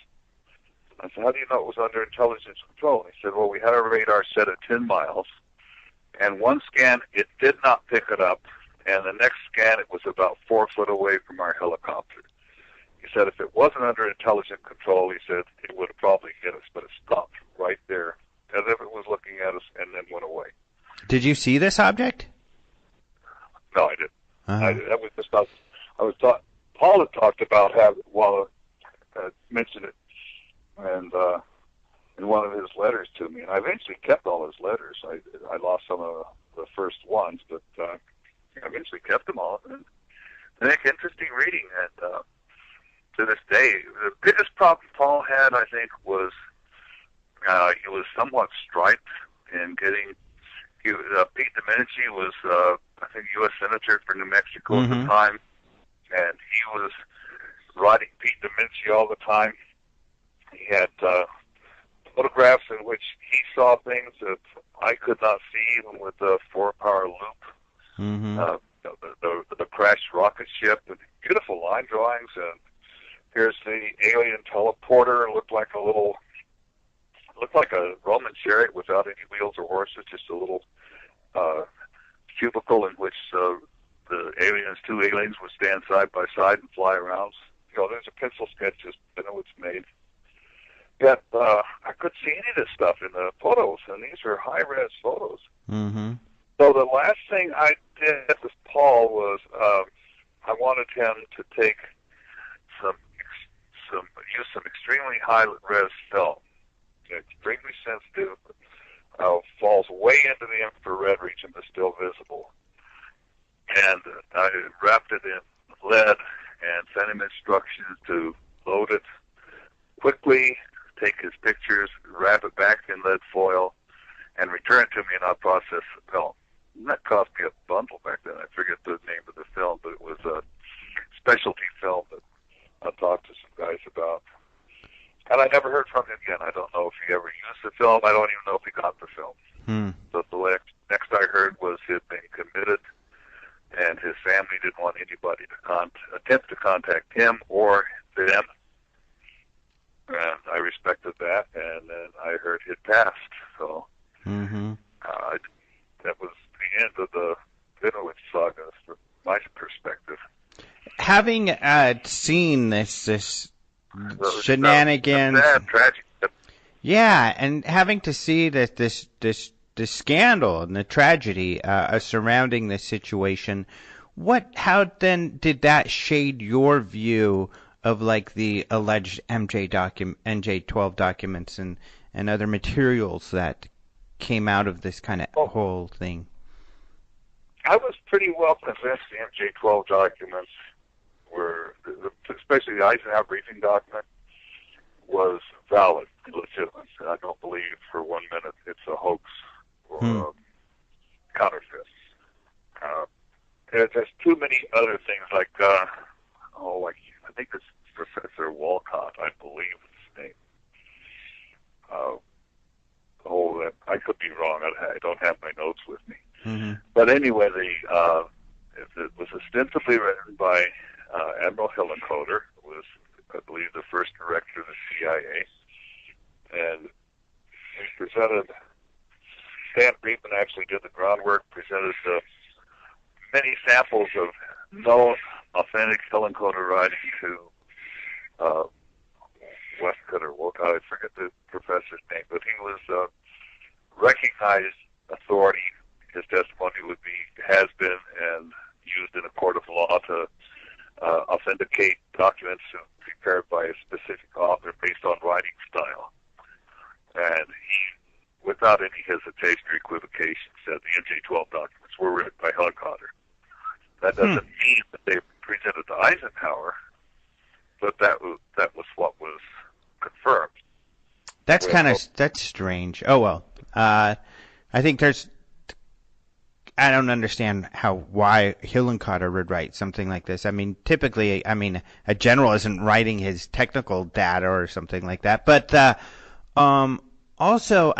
I said, "How do you know it was under intelligence control?" He said, "Well, we had our radar set at 10 miles, and one scan, it did not pick it up, and the next scan, it was about 4 foot away from our helicopter." He said, "If it wasn't under intelligent control," he said, "it would have probably hit us, but it stopped right there, as if it was looking at us, and then went away." Did you see this object? No, I didn't. That was just Paul had talked about having, mentioned it, and in one of his letters to me, and I eventually kept all his letters. I lost some of the first ones, but I eventually kept them all. And they make interesting reading, and to this day, the biggest problem Paul had, I think, was he was somewhat striped in getting. Pete Domenici was, I think, U.S. Senator for New Mexico at the time, and he was writing Pete Domenici all the time. He had photographs in which he saw things that I could not see, even with the 4-power loop. The crashed rocket ship, and beautiful line drawings. And here's the alien teleporter. Looked like a Roman chariot without any wheels or horses, just a little cubicle in which the two aliens would stand side by side and fly around. There's a pencil sketch that Benowitz made. Yet I couldn't see any of this stuff in the photos, and these are high-res photos. Mm-hmm. So the last thing I did with Paul was I wanted him to take use some extremely high-res film, extremely sensitive, falls way into the infrared region but still visible. And I wrapped it in lead and sent him instructions to load it quickly, take his pictures, wrap it back in lead foil, and return it to me, and I'll process the film. And that cost me a bundle back then. I forget the name of the film, but it was a specialty film that I talked to some guys about. And I never heard from him again. I don't know if he ever used the film. I don't even know if he got the film. So the next I heard was he had been committed, and his family didn't want anybody to attempt to contact him or them. And I respected that, and then I heard he'd passed. So that was the end of the Benowitz saga from my perspective. Having seen this shenanigans, tragic. Yeah, and having to see that this scandal and the tragedy surrounding this situation, how then did that shade your view of like the alleged MJ-12 documents and other materials that came out of this kind of whole thing? I was pretty well convinced the MJ-12 documents were, especially the Eisenhower briefing document, was valid, legitimate. I don't believe for 1 minute it's a hoax or a counterfeit. There's too many other things like, I think it's Professor Walcott, I believe his name. I could be wrong. I don't have my notes with me. But anyway, it was ostensibly written by Admiral Hillenkoetter, who was, I believe, the first director of the CIA. And he presented, Stan Friedman actually did the groundwork, presented many samples of known, authentic Hillenkoetter writing to Westcott or Walcott, I forget the professor's name, but he was recognized authority. His testimony has been and used in a court of law to authenticate documents prepared by a specific author based on writing style. And he, without any hesitation or equivocation, said the MJ-12 documents were written by Hillenkoetter. That doesn't mean that they presented to Eisenhower, but that was what was confirmed. That's strange. Oh well, I think I don't understand why Hillenkoetter would write something like this. I mean, typically, a general isn't writing his technical data or something like that. But also,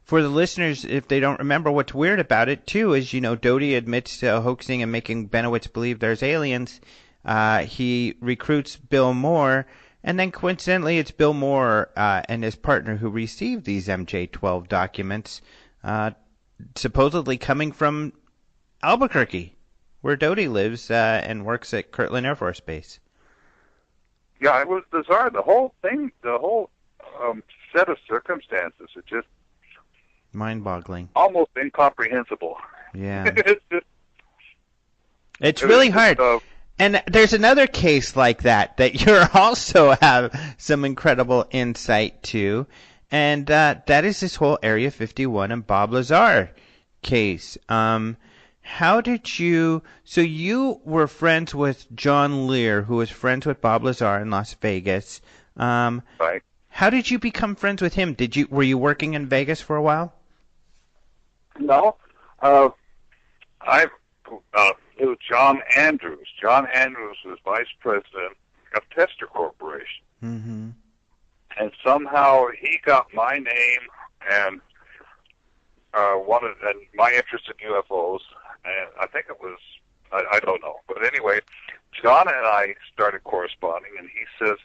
for the listeners, if they don't remember, what's weird about it too is, Doty admits to hoaxing and making Benowitz believe there's aliens. He recruits Bill Moore, and then coincidentally, it's Bill Moore and his partner who received these MJ-12 documents, supposedly coming from Albuquerque, where Doty lives and works at Kirtland Air Force Base. Yeah, it was bizarre. The whole thing, the whole set of circumstances, it just mind-boggling, almost incomprehensible. Yeah, it's really hard. And there's another case like that you also have some incredible insight to, and that is this whole Area 51 and Bob Lazar case. How did you? So you were friends with John Lear, who was friends with Bob Lazar in Las Vegas. Right. How did you become friends with him? Were you working in Vegas for a while? No, it was John Andrews. John Andrews was vice president of Tester Corporation. Mm-hmm. And somehow he got my name and and my interest in UFOs, and I think it was, I don't know. But anyway, John and I started corresponding, and he says,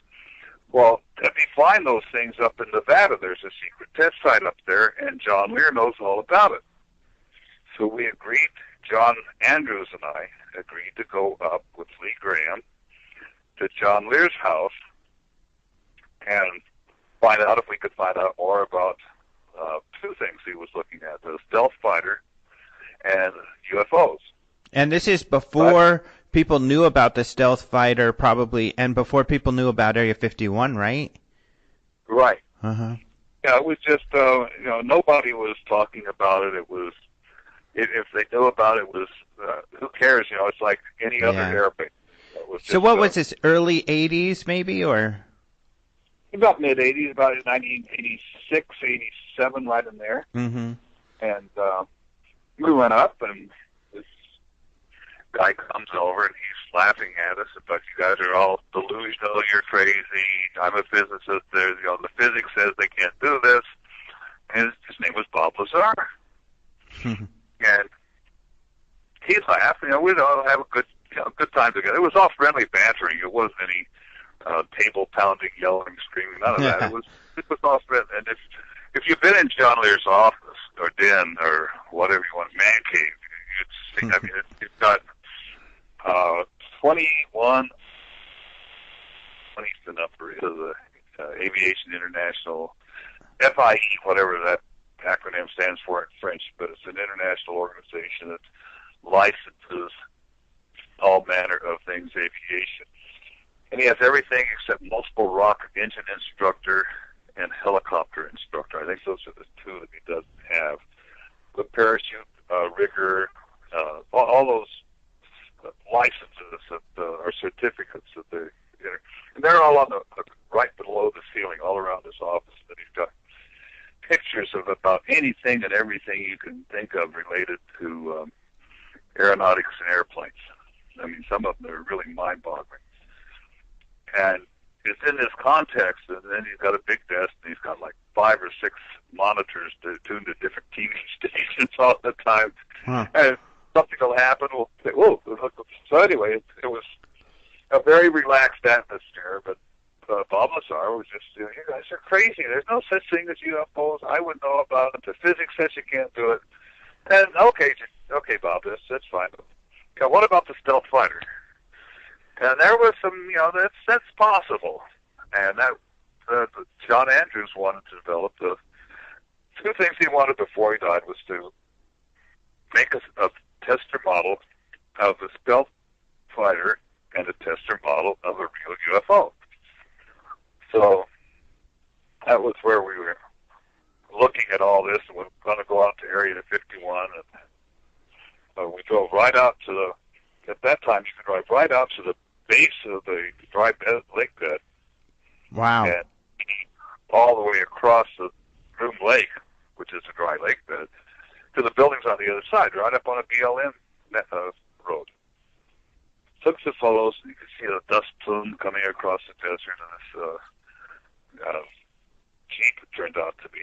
well, let me find those things up in Nevada. There's a secret test site up there, and John Lear knows all about it. So we agreed, John Andrews and I agreed to go up with Lee Graham to John Lear's house and if we could find out more about two things he was looking at: the stealth fighter and UFOs. And this is before people knew about the stealth fighter, probably, and before people knew about Area 51, right? Right. Uh-huh. Yeah, it was just, nobody was talking about it. It was, if they knew about it, who cares? It's like any other airbase. So what was this, early 80s maybe, or? About mid-80s, about 1986, 87, right in there. Mm-hmm. And we went up, and this guy comes over, and he's laughing at us, but you guys are all delusional, you're crazy, I'm a physicist, the physics says they can't do this. And his name was Bob Lazar. And he laughed, we'd all have a good time together. It was all friendly bantering. It wasn't any table pounding, yelling, screaming, none of that. It was all friendly. And if you've been in John Lear's office or den or whatever you want, man cave, you'd see, it's got 21, 20's the number of the Aviation International, FIE, whatever that acronym stands for in French, but it's an international organization that licenses all manner of things aviation. And he has everything except multiple rocket engine instructor and helicopter instructor. I think those are the two that he doesn't have. The parachute rigger, all those licenses that are certificates that they're all on the right below the ceiling, all around his office. That he's got pictures of about anything and everything you can think of related to aeronautics and airplanes. I mean, some of them are really mind-boggling. And it's in this context, and then he's got a big desk, and he's got like 5 or 6 monitors tuned to different TV stations all the time. Huh. And something will happen, we'll say, whoa. So anyway, it was a very relaxed atmosphere, but Bob Lazar was just, you guys are crazy. There's no such thing as UFOs. I wouldn't know about it. The physics says you can't do it. And okay, Bob, that's fine. What about the stealth fighter? And there was some, that's possible. And that John Andrews wanted to develop the two things he wanted before he died was to make a tester model of the stealth fighter and a tester model of a real UFO. So that was where we were looking at all this, and we were going to go out to Area 51, and we drove right out to at that time, you could drive right out to the base of the dry lake bed. Wow. And all the way across the Groom Lake, which is a dry lake bed, to the buildings on the other side, right up on a BLM road. Took the photos, and you could see the dust plume coming across the desert, and this Jeep it turned out to be.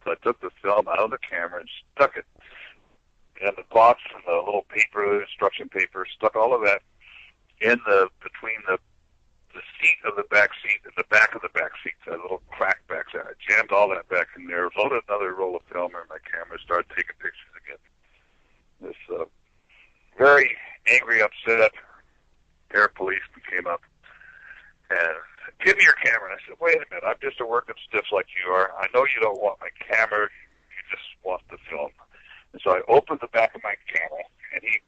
So I took the film out of the camera and stuck it in the box and the little paper, instruction paper, stuck all of that in between the seat of the back seat and the back of the back seat, that little crack back there. I jammed all that back in there, loaded another roll of film in my camera, started taking pictures again. This very angry, upset air policeman came up and said, "Give me your camera." And I said, "Wait a minute, I'm just a working stiff like you are. I know you don't want my camera, you just want the film." And so I opened the back of my camera, and he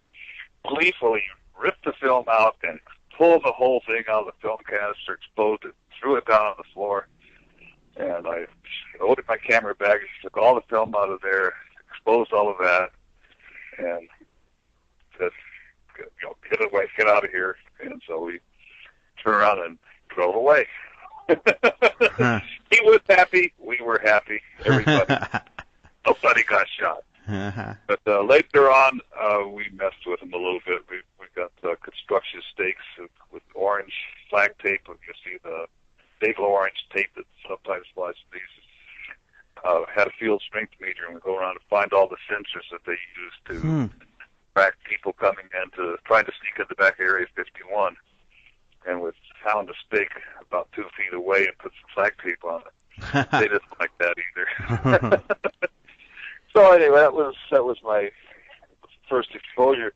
gleefully ripped the film out and pulled the whole thing out of the film canister, exposed it, threw it down on the floor, and I loaded my camera bag, took all the film out of there, exposed all of that, and said, "Get away, get out of here." And so we turned around and drove away. He was happy, we were happy, everybody. Nobody got shot. But later on, we messed with them a little bit. We got construction stakes with orange flag tape. You see the big orange tape that sometimes flies to these. Had a field strength meter, and we go around and find all the sensors that they use to track people coming in trying to sneak in the back of Area 51. And we found a stake about 2 feet away and put some flag tape on it. They didn't like that either. So anyway, that was my first exposure,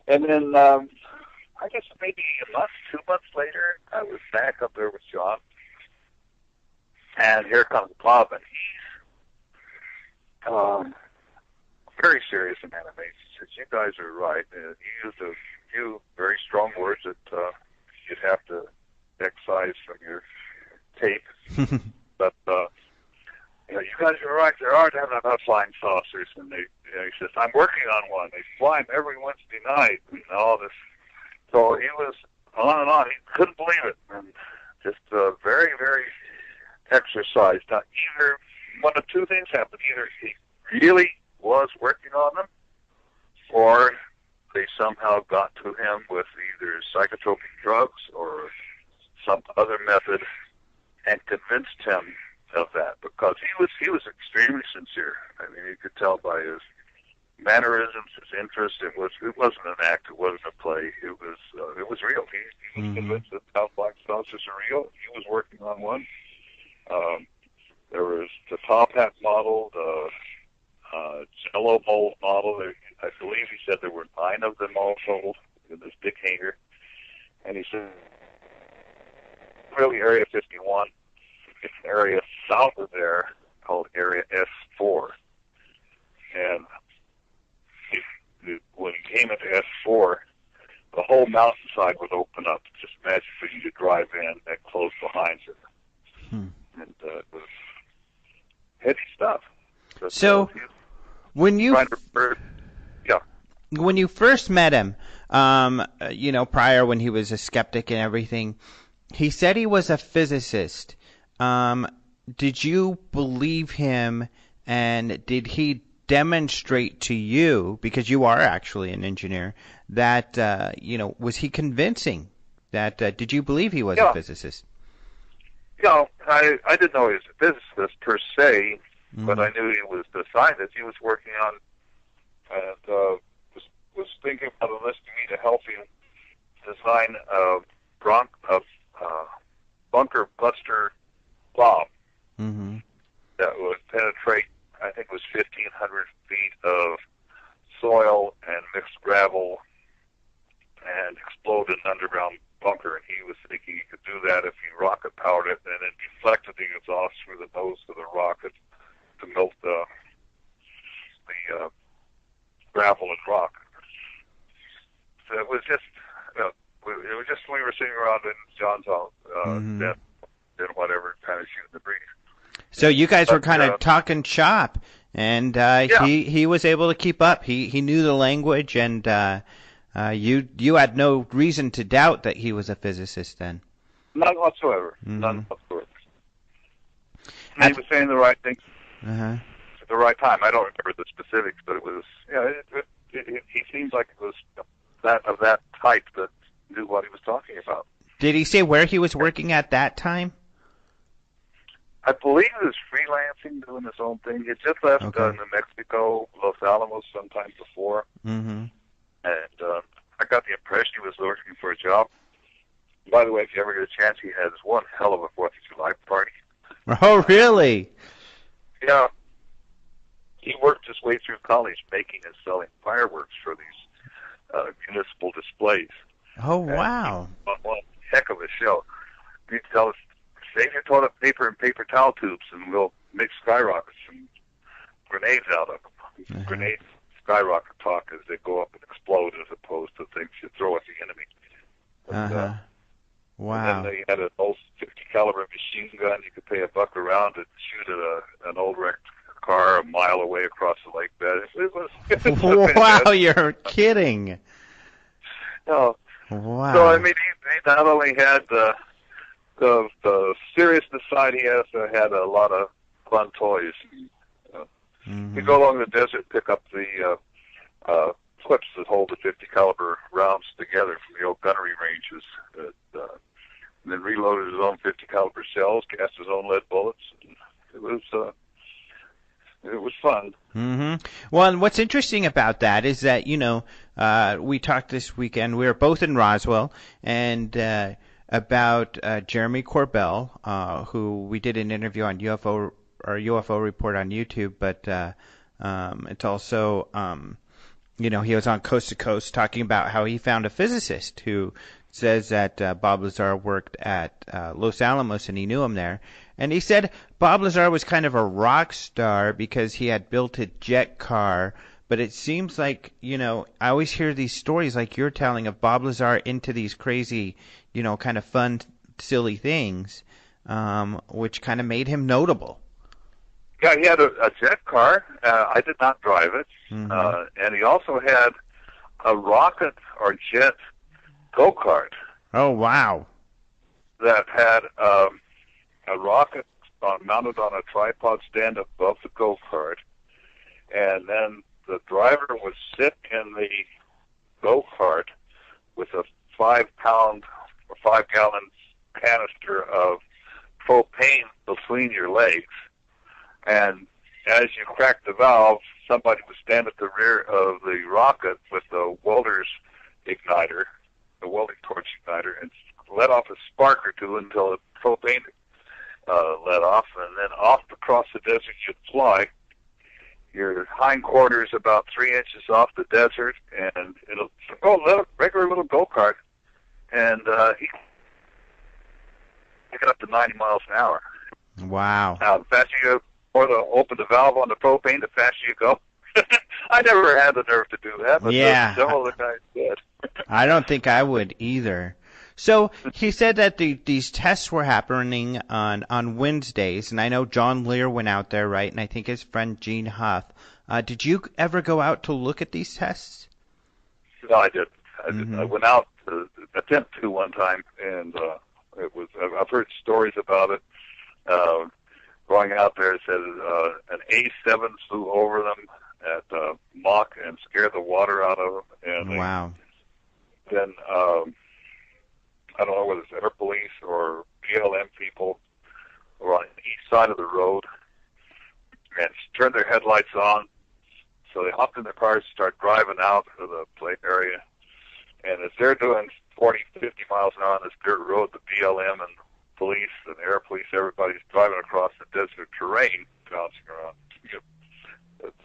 and then I guess maybe a month, 2 months later, I was back up there with John, And here comes Bob, and he's very serious in anime. He says, "You guys are right." He used a few very strong words that you'd have to excise from your tape. But you guys are right. There are enough flying saucers, and he says, "I'm working on one. They fly them every Wednesday night," and all this. So he was on and on. He couldn't believe it, and just very, very exercised. Now, either one of two things happened: either he really was working on them, or they somehow got to him with either psychotropic drugs or some other method and convinced him of that, because he was extremely sincere. I mean, you could tell by his mannerisms, his interest. It wasn't an act. It wasn't a play. It was real. He was convinced that how black saucers are real. He was working on one. There was the top hat model, the Jello mold model. I believe he said there were 9 of them all told in this big hangar. And he said, really, Area 51. It's an area south of there called Area S4. And when he came into S4, the whole mountainside would open up. Just imagine for you to drive in and close behind you. And it was heady stuff. But, so, when you first met him, prior when he was a skeptic and everything, he said he was a physicist. Did you believe him, and did he demonstrate to you, because you are actually an engineer, that, was he convincing? That did you believe he was a physicist? I didn't know he was a physicist per se, but I knew he was the scientist he was working on, and was thinking about enlisting me to help him design a bunker buster bomb that would penetrate, I think it was 1,500 feet of soil and mixed gravel and explode an underground bunker. And he was thinking he could do that if he rocket powered it, and then deflected the exhaust through the nose of the rocket to melt the gravel and rock. So it was just when we were sitting around in John's house, and whatever, kind of shooting the breeze. So you guys were kind of talking shop, and he was able to keep up. He knew the language, and you had no reason to doubt that he was a physicist then. None whatsoever. None whatsoever. And he was saying the right things at the right time. I don't remember the specifics, but it was he seemed like it was that type that knew what he was talking about. Did he say where he was working at that time? I believe he was freelancing, doing his own thing. He had just left New Mexico, Los Alamos, sometime before. And I got the impression he was looking for a job. By the way, if you ever get a chance, he has one hell of a 4th of July party. Oh, really? Yeah. He worked his way through college making and selling fireworks for these municipal displays. Oh, wow. One heck of a show. He'd tell us, save your toilet paper and paper towel tubes, and we'll make skyrockets and grenades out of them. Grenades skyrocket talk as they go up and explode, as opposed to things you throw at the enemy. But, wow. And then they had an old 50 caliber machine gun. You could pay $1 a round to shoot at an old wrecked car a mile away across the lake bed. It was wow, you're kidding. No. Wow. So I mean, he not only had the seriousness side, he also had a lot of fun toys. You go along the desert, pick up the clips that hold the 50 caliber rounds together from the old gunnery ranges, and then reloaded his own 50 caliber shells, cast his own lead bullets. It was fun. Well, and what's interesting about that is that, we talked this weekend, we were both in Roswell, and about Jeremy Corbell, who we did an interview on UFO Report on YouTube, but it's also, he was on Coast to Coast talking about how he found a physicist who says that Bob Lazar worked at Los Alamos and he knew him there. And he said Bob Lazar was kind of a rock star because he had built a jet car, but it seems like, I always hear these stories like you're telling of Bob Lazar into these crazy, kind of fun, silly things, which kind of made him notable. Yeah, he had a jet car. I did not drive it. Mm-hmm. And he also had a rocket or jet go-kart. Oh, wow. That had a rocket mounted on a tripod stand above the go-kart. And then the driver would sit in the go-kart with a 5-pound or 5-gallon canister of propane between your legs. And as you cracked the valve, somebody would stand at the rear of the rocket with the welder's igniter, the welding torch igniter, and let off a spark or two until the propane let off, and then off across the desert you'd fly. Your hindquarters about 3 inches off the desert, and it'll go regular little go-kart, and he can get up to 90 miles an hour. Wow. Now, the faster you open the valve on the propane, the faster you go. I never had the nerve to do that, but several of the guys did. I don't think I would either. So he said that these tests were happening on Wednesdays, and I know John Lear went out there, right? And I think his friend Gene Huff. Did you ever go out to look at these tests? No, I didn't. I went out to attempt to one time, and I've heard stories about it. Going out there, it said an A7 flew over them at Mach and scared the water out of them. And wow. Then I don't know whether it's Air Police or BLM people were on the east side of the road and turned their headlights on. So they hopped in their cars, start driving out of the play area. And as they're doing 40, 50 miles an hour on this dirt road, the BLM and police and air police, everybody's driving across the desert terrain, bouncing around. It's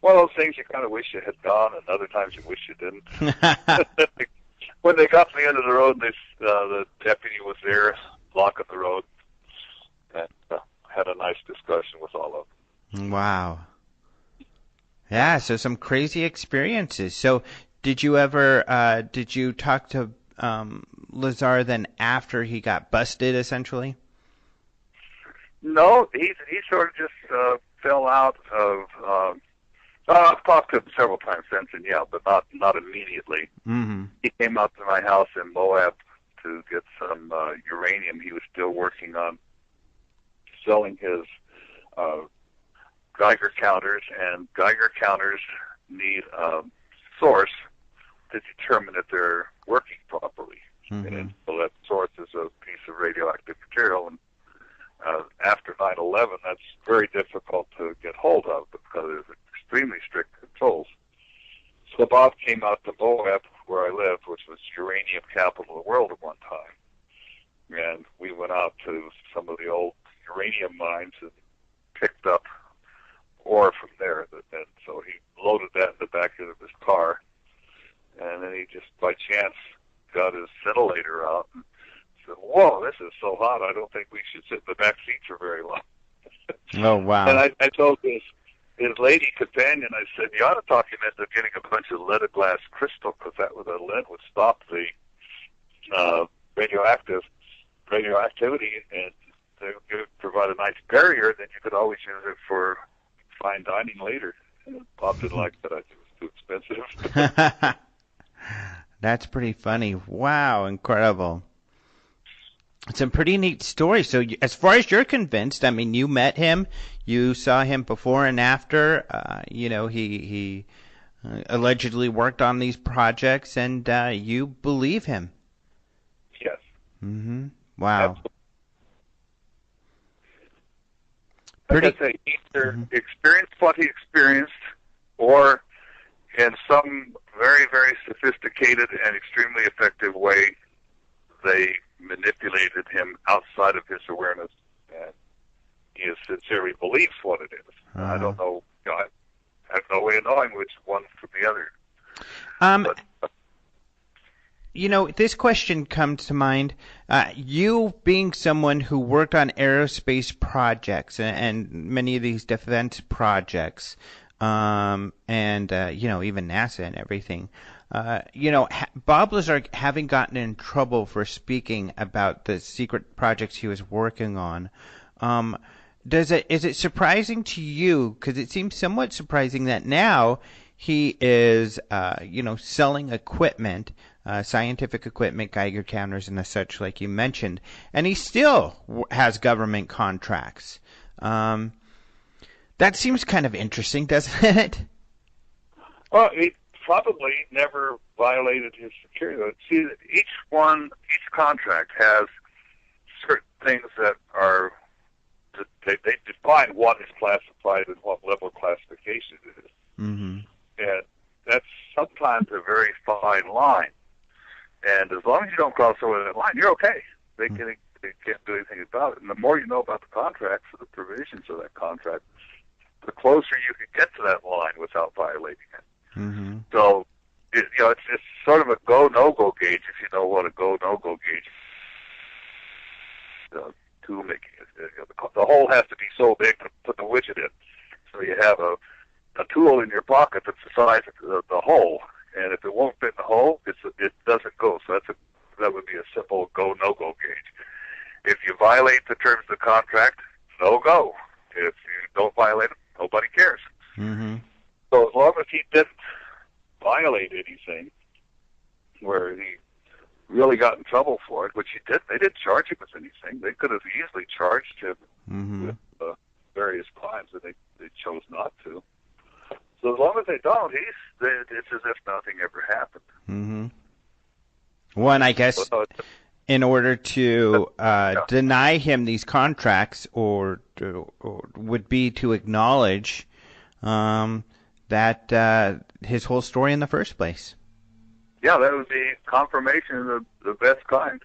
one of those things you kind of wish you had gone, and other times you wish you didn't. When they got to the end of the road, the deputy was there blocking the road, and had a nice discussion with all of them. Wow. Yeah, so some crazy experiences. So did you ever, did you talk to Lazar then after he got busted, essentially? No, he sort of just fell out of. I've talked to him several times since, and but not immediately. Mm-hmm. He came out to my house in Moab to get some uranium. He was still working on selling his Geiger counters, and Geiger counters need a source to determine if they're working properly. Mm-hmm. And so that source is a piece of radioactive material, and after 9/11, that's very difficult to get hold of because there's extremely strict controls. So Bob came out to Moab, where I lived, which was uranium capital of the world at one time, and we went out to some of the old uranium mines and picked up ore from there. And so he loaded that in the back of his car, and then he just by chance got his ventilator out and said, "Whoa, this is so hot, I don't think we should sit in the back seat for very long." Oh, wow. And I told his lady companion, I said, "You ought to talk him into getting a bunch of leaded glass crystal, because that with a lead would stop the radioactivity, and they would provide a nice barrier, then you could always use it for fine dining later." Bob didn't like that. I think it was too expensive. That's pretty funny. Wow, incredible. It's a pretty neat story. So as far as you're convinced, I mean, you met him, you saw him before and after, he allegedly worked on these projects, and you believe him. Yes. Mm-hmm. Wow. Like I say, either experienced what he experienced, or in some very, very sophisticated and extremely effective way, they manipulated him outside of his awareness, and he sincerely believes what it is. I don't know. I have no way of knowing which one from the other. this question comes to mind. You being someone who worked on aerospace projects and many of these defense projects, and even NASA and everything. Bob Lazar having gotten in trouble for speaking about the secret projects he was working on. Is it surprising to you? Because it seems somewhat surprising that now he is, selling equipment, scientific equipment, Geiger counters, and such, like you mentioned, and he still has government contracts. That seems kind of interesting, doesn't it? Well, he probably never violated his security. See, each contract has certain things that are, they define what is classified and what level of classification it is. Mm-hmm. And that's sometimes a very fine line. And as long as you don't cross over that line, you're okay. They can't do anything about it. And the more you know about the contracts or the provisions of that contract, the closer you can get to that line without violating it. Mm-hmm. So, it's sort of a go-no-go gauge, if you know what a go-no-go gauge is. Tool making. The hole has to be so big to put the widget in. So you have a tool in your pocket that's the size of the hole, and if it won't fit in the hole, it doesn't go. So that would be a simple go-no-go gauge. If you violate the terms of the contract, no go. If you don't violate them, nobody cares. Mm-hmm. So as long as he didn't violate anything where he really got in trouble for it, which he did, they didn't charge him with anything. They could have easily charged him with various crimes, and they chose not to. So as long as they don't, it's as if nothing ever happened. Mm-hmm. Well, and I guess in order to deny him these contracts, or would be to acknowledge that his whole story in the first place. Yeah, that would be confirmation of the best kind.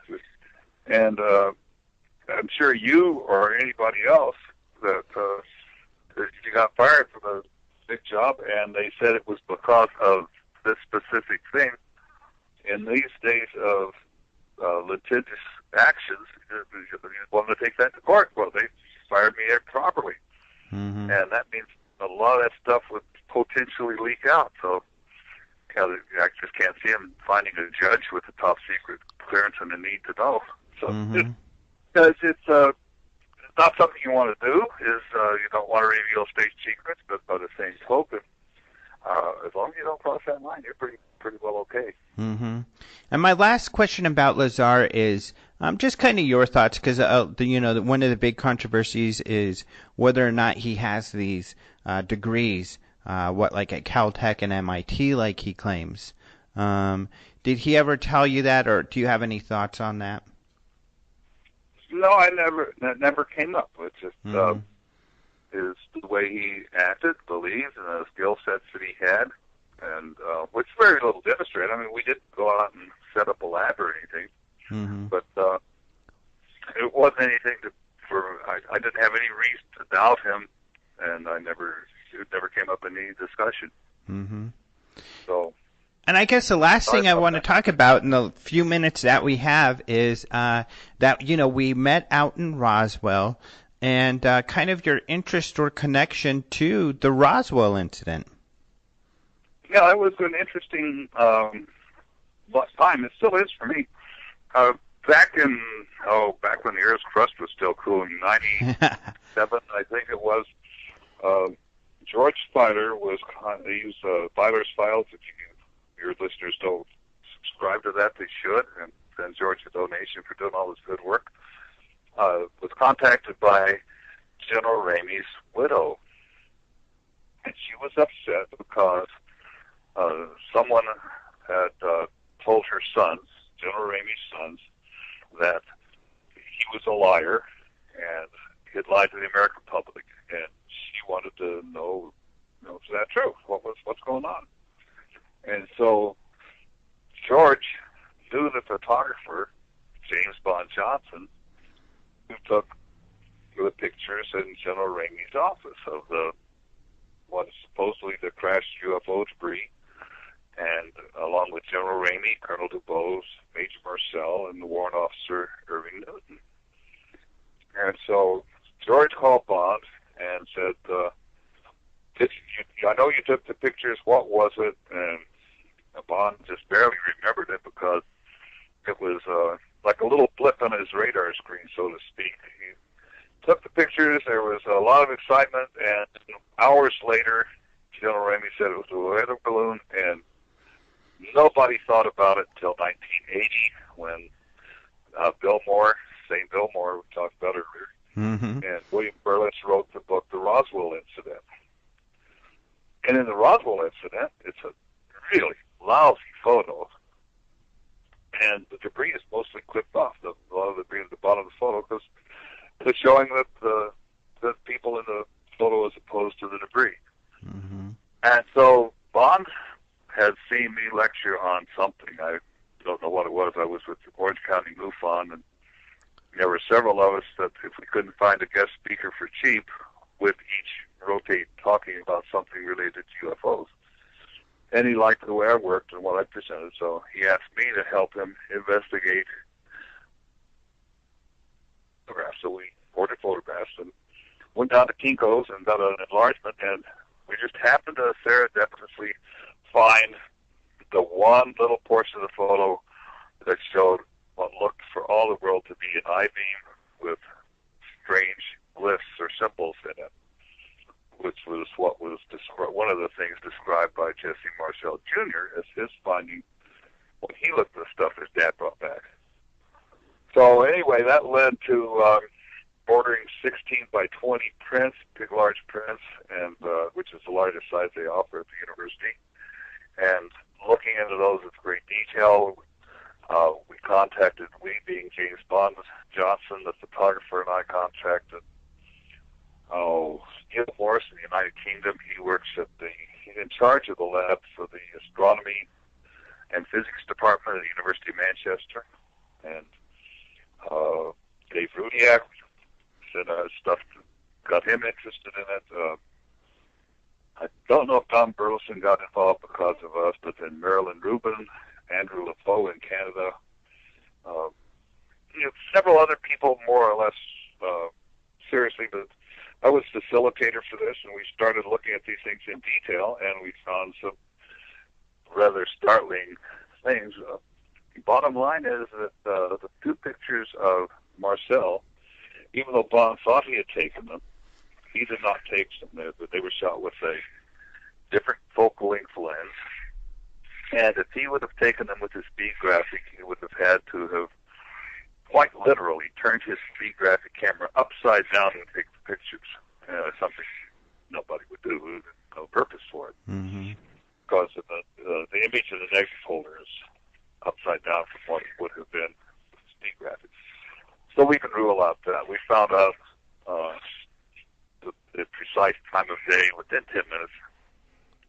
And I'm sure you or anybody else that you got fired from a big job, and they said it was because of this specific thing. In these days of litigious actions, you want to take that to court. Well, they fired me improperly. Mm-hmm. And that means a lot of that stuff would potentially leak out. So I just can't see him finding a judge with a top secret clearance and a need to know. So it's not something you want to do. You don't want to reveal state secrets, but by the same token, as long as you don't cross that line, you're pretty well okay. Mm-hmm. And my last question about Lazar is just kind of your thoughts, because one of the big controversies is whether or not he has these degrees, like at Caltech and MIT, like he claims. Did he ever tell you that, or do you have any thoughts on that? No, that never came up. It's just is the way he acted, believed, and the skill sets that he had, and which very little demonstrated. I mean, we didn't go out and set up a lab or anything, but it wasn't anything I didn't have any reason to doubt him, and it never came up in any discussion. Mm-hmm. So. And I guess the last thing I want to talk about in the few minutes that we have is that, we met out in Roswell, and kind of your interest or connection to the Roswell incident. Yeah, it was an interesting time. It still is for me. Back when the Earth's crust was still cool in 97, I think it was, George Filer they use Filer's Files. If your listeners don't subscribe to that, they should, and send George a donation for doing all this good work. Was contacted by General Ramey's widow, and she was upset because someone had told her sons, General Ramey's sons, that he was a liar and he had lied to the American public, and she wanted to know, is that true? What's going on? And so George knew the photographer, James Bond Johnson, who took the pictures in General Ramey's office of what is supposedly the crashed UFO debris. and along with General Ramey, Colonel DuBose, Major Marcel, and the Warrant Officer Irving Newton. And so George called Bond and said, I know you took the pictures, what was it? And Bond just barely remembered it because it was like a little blip on his radar screen, so to speak. He took the pictures, there was a lot of excitement, and hours later, General Ramey said it was a weather balloon, and nobody thought about it until 1980 when Bill Moore, St. Bill Moore, we talked about earlier, and William Burles wrote the book, The Roswell Incident. And in the Roswell Incident, it's a really lousy photo, and the debris is mostly clipped off. A lot of the debris at the bottom of the photo because it's showing that the people in the photo as opposed to the debris. And so Bond had seen me lecture on something. I don't know what it was. I was with Orange County MUFON, and there were several of us that if we couldn't find a guest speaker for cheap, would each rotate talking about something related to UFOs. And he liked the way I worked and what I presented, so he asked me to help him investigate photographs. So we ordered photographs and went down to Kinko's and got an enlargement, and we just happened to serendipitously find the one little portion of the photo that showed what looked for all the world to be an I-beam with strange glyphs or symbols in it, which was what was one of the things described by Jesse Marshall Jr. as his finding when he looked at the stuff his dad brought back. So anyway, that led to ordering 16 by 20 prints, big large prints, and which is the largest size they offer at the university, and looking into those with great detail. We contacted, we being James Bond Johnson, the photographer, and I contacted Neil Morris in the United Kingdom. He's in charge of the lab for the astronomy and physics department at the University of Manchester. And Dave Rudiak said stuff got him interested in it. I don't know if Tom Burleson got involved because of us, but then Marilyn Rubin, Andrew LaFoe in Canada, several other people more or less seriously, but I was facilitator for this, and we started looking at these things in detail, and we found some rather startling things. Bottom line is that the two pictures of Marcel, even though Bond thought he had taken them, he did not take them. They were shot with a different focal length lens, and if he would have taken them with his speed graphic, he would have had to have quite literally turned his speed graphic camera upside down and take the pictures. Something nobody would do. There's no purpose for it. Because the image of the negative holder is upside down from what it would have been with speed graphics. So we can rule out that. We found out the precise time of day within 10 minutes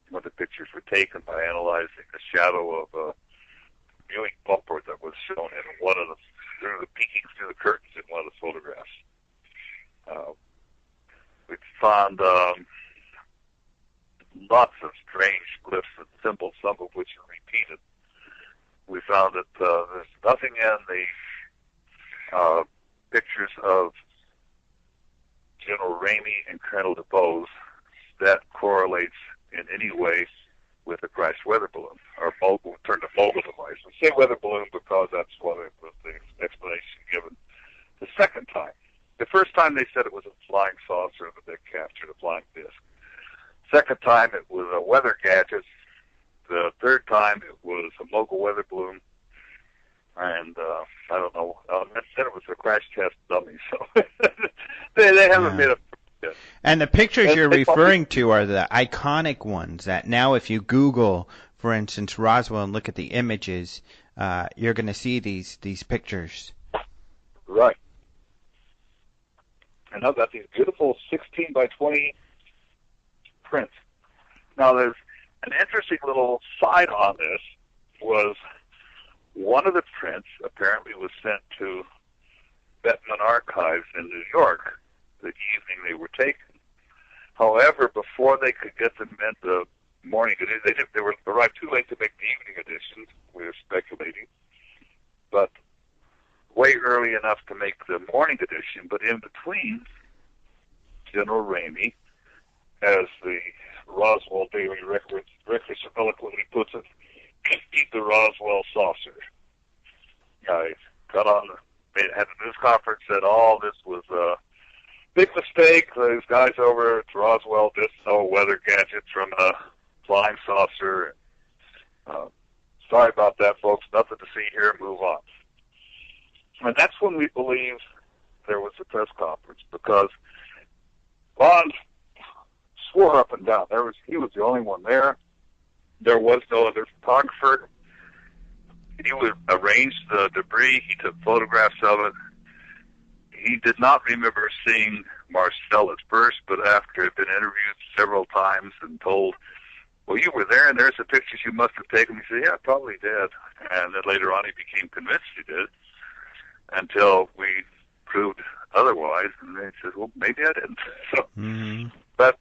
when the pictures were taken by analyzing the shadow of a viewing bumper that was shown in one of the peeking through the curtains in one of the photographs. We found lots of strange glyphs and symbols, some of which are repeated. We found that there's nothing in the pictures of General Ramey and Colonel DuBose that correlates in any way with a crashed weather balloon, or mobile device. We say weather balloon because that's what it was the explanation given the second time. The first time they said it was a flying saucer that they captured a flying disc. Second time it was a weather gadget. The third time it was a mogul weather balloon. And I don't know. That said it was a crash test dummy. So they haven't made a. And the pictures you're referring to are the iconic ones that now if you Google, for instance, Roswell and look at the images, you're going to see these pictures. Right. And I've got these beautiful 16 by 20 prints. Now there's an interesting little side on this was one of the prints apparently was sent to Bettman Archives in New York the evening they were taken. However, before they could get them in the morning, they were arrived too late to make the evening edition. We were speculating, but way early enough to make the morning edition. But in between, General Ramey, as the Roswell Daily Record so eloquently puts it, emptied the Roswell saucer. I got on, had a news conference, said all this was a big mistake. Those guys over at Roswell just saw weather gadgets from a flying saucer. Sorry about that, folks. Nothing to see here. Move on. And that's when we believe there was a press conference, because Bond swore up and down he was the only one there. There was no other photographer. He would arrange the debris. He took photographs of it. He did not remember seeing Marcel at first, but after had been interviewed several times and told, well, you were there, and there's the pictures you must have taken. He said, yeah, I probably did. And then later on he became convinced he did, until we proved otherwise. And then he said, well, maybe I didn't. So, But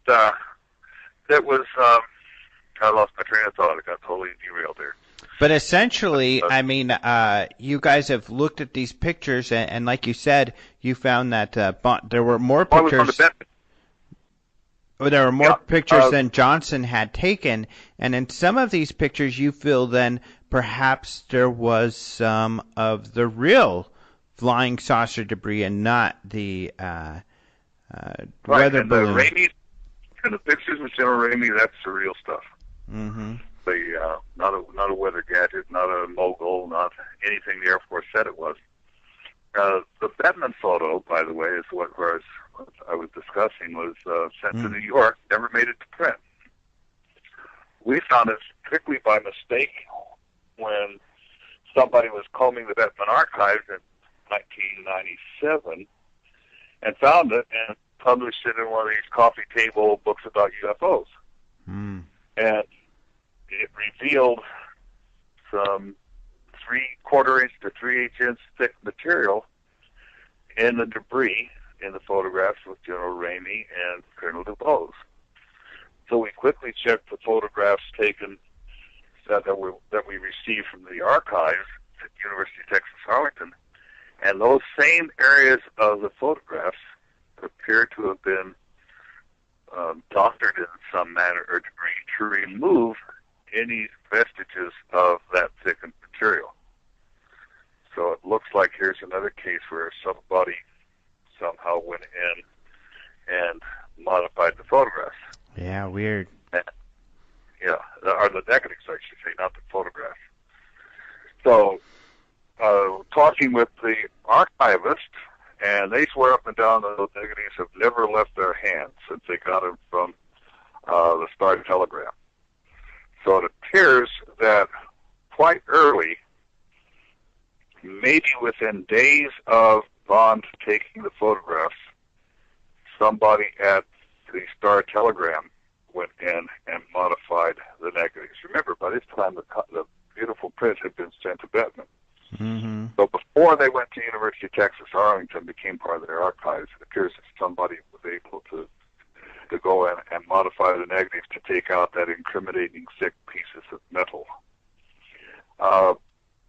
it was, I lost my train of thought. I got totally derailed there. But essentially, I mean, you guys have looked at these pictures, and like you said, you found that there were more pictures. There were more pictures than Johnson had taken, and in some of these pictures, you feel then perhaps there was some of the real flying saucer debris and not the weather balloon. And the pictures with General Ramey, that's the real stuff. Mm-hmm. Not a weather gadget, not a mogul, not anything the Air Force said it was. The Bedman photo, by the way, is what I was discussing, was sent to New York, never made it to print. We found it strictly by mistake when somebody was combing the Bedman archives in 1997 and found it and published it in one of these coffee table books about UFOs. And it revealed some 3/4 inch to 3/8 inch thick material in the debris in the photographs with General Ramey and Colonel DuBose. So we quickly checked the photographs taken that we received from the archives at University of Texas Arlington, and those same areas of the photographs appear to have been doctored in some manner or degree to remove any vestiges of that thickened material. So it looks like here's another case where somebody somehow went in and modified the photographs. Yeah, weird. Yeah, or the negatives, I should say, not the photographs. So, talking with the archivist, and they swear up and down that those negatives have never left their hands since they got them from the Star Telegram. So it appears that quite early, maybe within days of Bond taking the photographs, somebody at the Star Telegram went in and modified the negatives. Remember, by this time, the beautiful print had been sent to Bettman. Mm-hmm. So before they went to University of Texas Arlington, became part of their archives, it appears that somebody was able to go in and modify the negatives to take out that incriminating thick pieces of metal.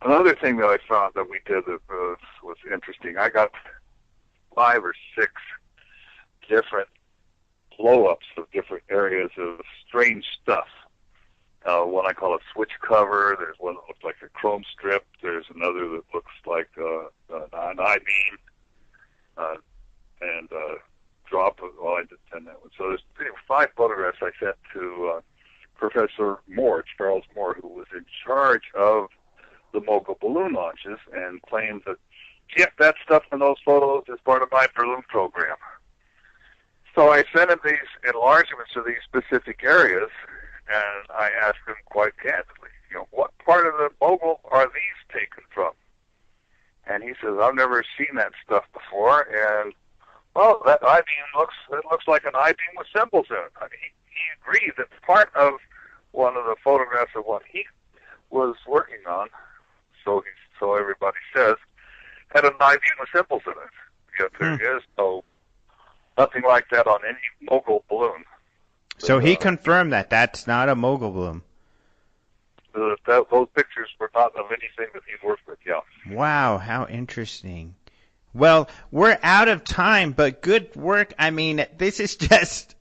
Another thing that I found that we did that was interesting, I got 5 or 6 different blow-ups of different areas of strange stuff. One I call a switch cover. There's one that looks like a chrome strip. There's another that looks like an I-beam and drop of, well, I did send that one. So there's 5 photographs I sent to Professor Moore, Charles Moore, who was in charge of the mogul balloon launches, and claimed that, yep, that stuff in those photos is part of my balloon program. So I sent him these enlargements of these specific areas, and I asked him quite candidly, what part of the mogul are these taken from? And he says, I've never seen that stuff before, and, well, that I-beam looks like an I-beam with symbols in it. I mean, he agreed that part of one of the photographs of what he was working on, so everybody says, had an I-beam with symbols in it. Yet there is nothing like that on any mogul balloon. So he confirmed that that's not a mogul balloon. those pictures were not of anything that he worked with. Yeah. Wow, how interesting. Well, we're out of time, but good work. I mean, this is just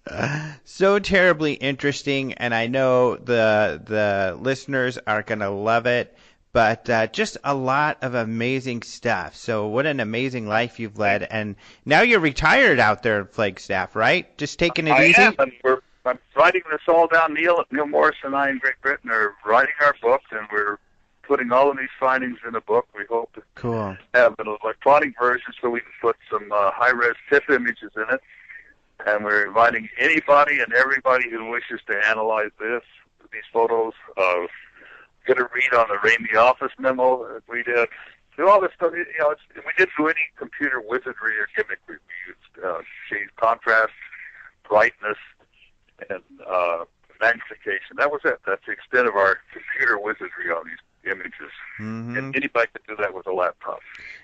so terribly interesting, and I know the listeners are going to love it. But just a lot of amazing stuff. So what an amazing life you've led. And now you're retired out there at Flagstaff, right? Just taking it easy? I am, and I'm writing this all down. Neil Morris and I in Great Britain are writing our book, and we're putting all of these findings in a book. We hope to have an electronic version so we can put some high-res TIFF images in it. And we're inviting anybody and everybody who wishes to analyze these photos of get a read on the Ramey office memo that we did. Do all this stuff. We didn't do any computer wizardry or gimmickry. We used shade contrast, brightness, and magnification. That was it. That's the extent of our computer wizardry on these images. Mm-hmm. And anybody could do that with a laptop.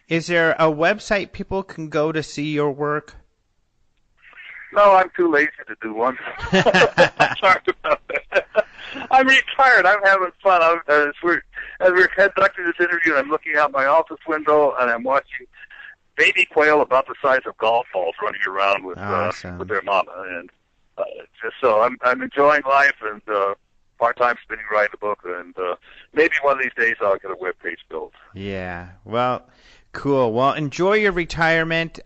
Is there a website people can go to see your work? No, I'm too lazy to do one. I'm sorry about that. I'm retired. I'm having fun. As we're conducting this interview, I'm looking out my office window and I'm watching baby quail about the size of golf balls running around with their mama, and just so I'm enjoying life and part-time spinning, writing a book, and maybe one of these days I'll get a web page built. Yeah. Well, cool. Well, enjoy your retirement.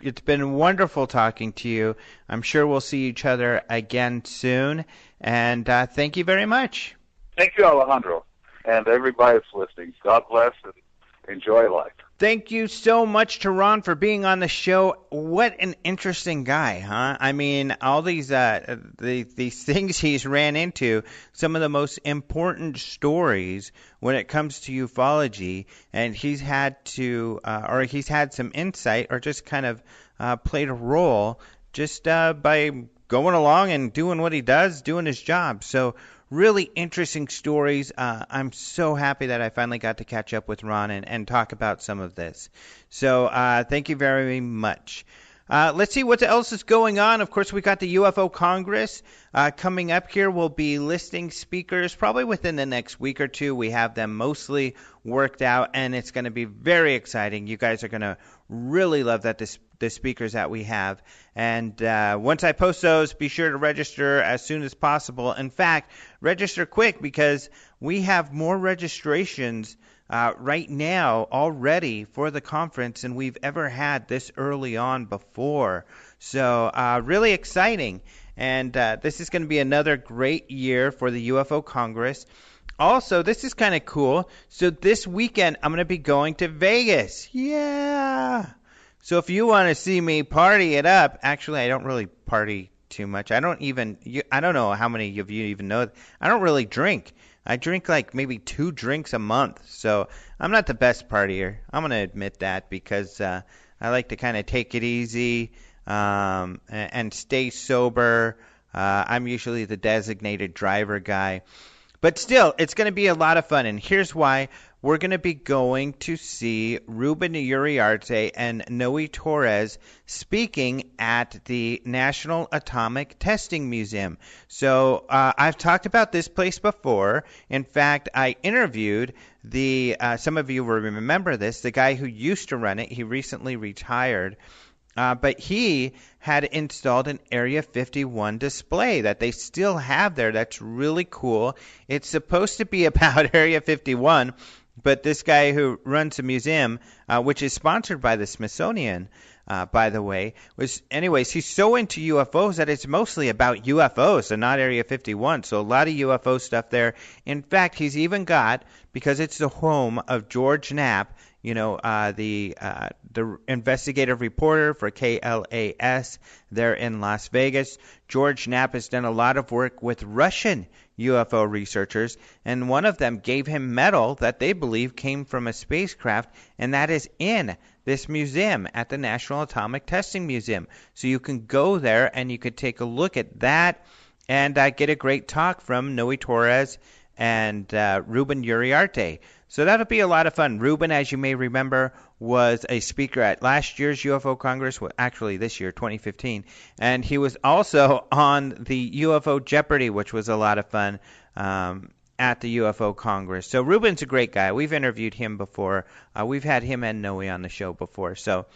It's been wonderful talking to you. I'm sure we'll see each other again soon. And thank you very much. Thank you, Alejandro. And everybody that's listening. God bless and enjoy life. Thank you so much to Ron for being on the show. What an interesting guy, huh? I mean, all these things he's ran into, some of the most important stories when it comes to ufology, and he's had some insight or just kind of played a role just by going along and doing what he does, doing his job. So really interesting stories. I'm so happy that I finally got to catch up with Ron and talk about some of this. So thank you very much. Let's see what else is going on. Of course, we got the UFO Congress coming up here. We'll be listing speakers probably within the next week or two. We have them mostly worked out, and it's going to be very exciting. You guys are going to really love the speakers that we have. And once I post those, be sure to register as soon as possible. In fact, register quick because we have more registrations right now already for the conference than we've ever had this early on before. So really exciting. And this is going to be another great year for the UFO Congress. Also, this is kind of cool. So this weekend, I'm going to be going to Vegas. Yeah. So if you want to see me party it up, actually, I don't really party too much. I don't know how many of you even know. I don't really drink. I drink like maybe 2 drinks a month. So I'm not the best partier. I'm going to admit that because I like to kind of take it easy and stay sober. I'm usually the designated driver guy. But still, it's going to be a lot of fun. And here's why. We're going to be going to see Ruben Uriarte and Noe Torres speaking at the National Atomic Testing Museum. So I've talked about this place before. In fact, I interviewed some of you will remember this, the guy who used to run it. He recently retired. But he had installed an Area 51 display that they still have there. That's really cool. It's supposed to be about Area 51, but this guy who runs the museum, which is sponsored by the Smithsonian, by the way, he's so into UFOs that it's mostly about UFOs and not Area 51. So a lot of UFO stuff there. In fact, he's even got, because it's the home of George Knapp, the investigative reporter for KLAS there in Las Vegas. George Knapp has done a lot of work with Russian UFO researchers, and one of them gave him metal that they believe came from a spacecraft, and that is in this museum at the National Atomic Testing Museum. So you can go there and you could take a look at that and get a great talk from Noe Torres and Ruben Uriarte. So that'll be a lot of fun. Ruben, as you may remember, was a speaker at last year's UFO Congress, actually this year, 2015, and he was also on the UFO Jeopardy, which was a lot of fun. at the UFO Congress. So Ruben's a great guy. We've interviewed him before. We've had him and Noe on the show before. So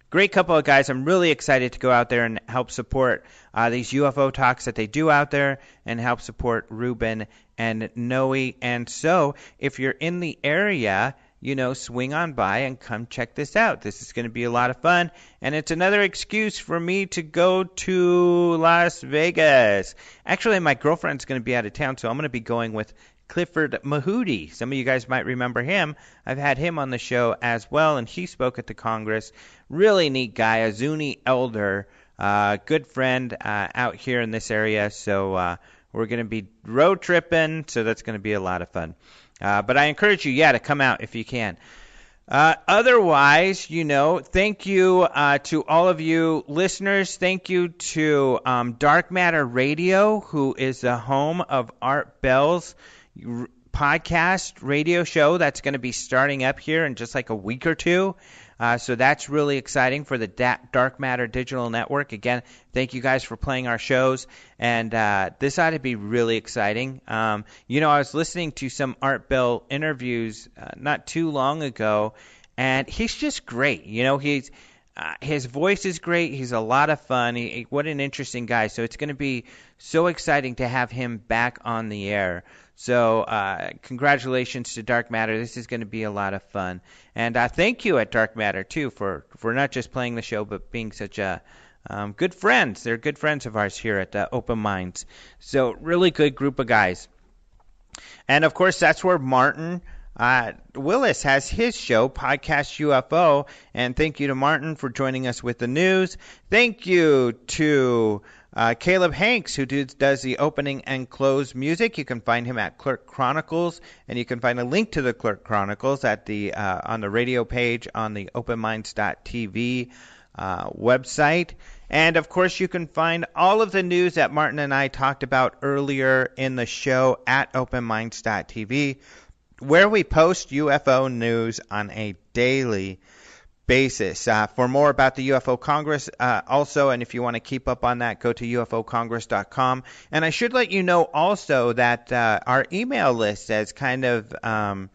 great couple of guys. I'm really excited to go out there and help support these UFO talks that they do out there and help support Ruben and Noe. And so if you're in the area, swing on by and come check this out. This is going to be a lot of fun, and it's another excuse for me to go to Las Vegas. Actually, my girlfriend's going to be out of town, so I'm going to be going with Clifford Mahooty. Some of you guys might remember him. I've had him on the show as well, and he spoke at the Congress. Really neat guy, a Zuni elder, good friend out here in this area, so we're going to be road tripping, so that's going to be a lot of fun. But I encourage you, to come out if you can. Otherwise, thank you to all of you listeners. Thank you to Dark Matter Radio, who is the home of Art Bell's podcast radio show that's going to be starting up here in just like a week or two. So that's really exciting for the Dark Matter Digital Network. Again, thank you guys for playing our shows, and this ought to be really exciting. I was listening to some Art Bell interviews not too long ago, and he's just great. His voice is great. He's a lot of fun. What an interesting guy. So it's going to be so exciting to have him back on the air. So congratulations to Dark Matter. This is going to be a lot of fun. And thank you at Dark Matter, too, for not just playing the show, but being such a good friends. They're good friends of ours here at Open Minds. So really good group of guys. And, of course, that's where Martin Willis has his show, Podcast UFO. And thank you to Martin for joining us with the news. Thank you to Caleb Hanks, who does the opening and close music. You can find him at Clerk Chronicles, and you can find a link to the Clerk Chronicles at the on the radio page on the openminds.tv website. And, of course, you can find all of the news that Martin and I talked about earlier in the show at openminds.tv, where we post UFO news on a daily basis. For more about the UFO Congress also, and if you want to keep up on that, go to ufocongress.com. And I should let you know also that our email list has kind of been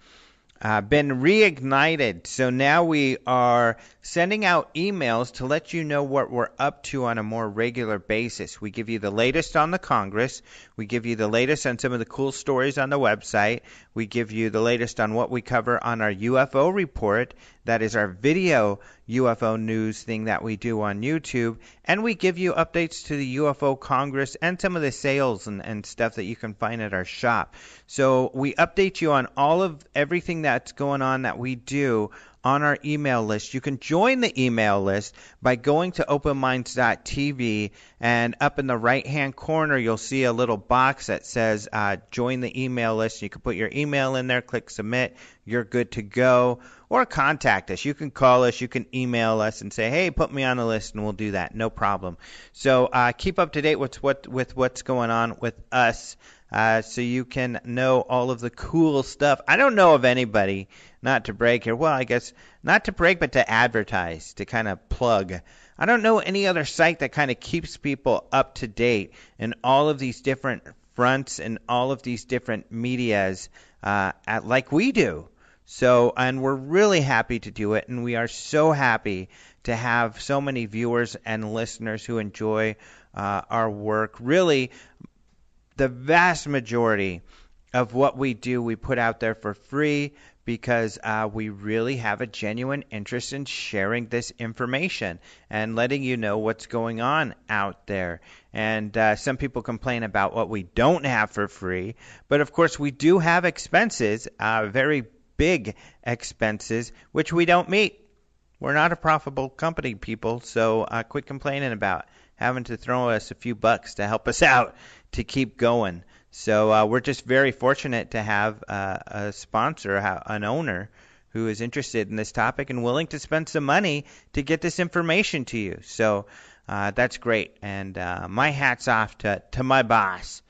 reignited. So now we are sending out emails to let you know what we're up to on a more regular basis. We give you the latest on the Congress. We give you the latest on some of the cool stories on the website. We give you the latest on what we cover on our UFO report. That is our video UFO news thing that we do on YouTube. And we give you updates to the UFO Congress and some of the sales and stuff that you can find at our shop. So we update you on all of everything that's going on that we do on our email list. You can join the email list by going to openminds.tv, and up in the right-hand corner, you'll see a little box that says join the email list. You can put your email in there, click submit. You're good to go. Or contact us. You can call us. You can email us and say, hey, put me on the list, and we'll do that. No problem. So keep up to date with what's going on with us, so you can know all of the cool stuff. I don't know of anybody, not to brag here. Well, I guess not to brag, but to advertise, to kind of plug. I don't know any other site that kind of keeps people up to date in all of these different fronts and all of these different medias like we do. So, and we're really happy to do it, and we are so happy to have so many viewers and listeners who enjoy our work. Really, the vast majority of what we do, we put out there for free because we really have a genuine interest in sharing this information and letting you know what's going on out there. And some people complain about what we don't have for free, but of course we do have expenses, very big expenses, which we don't meet. We're not a profitable company, people, so quit complaining about having to throw us a few bucks to help us out to keep going. So we're just very fortunate to have a sponsor, an owner, who is interested in this topic and willing to spend some money to get this information to you. So that's great. And my hat's off to my boss,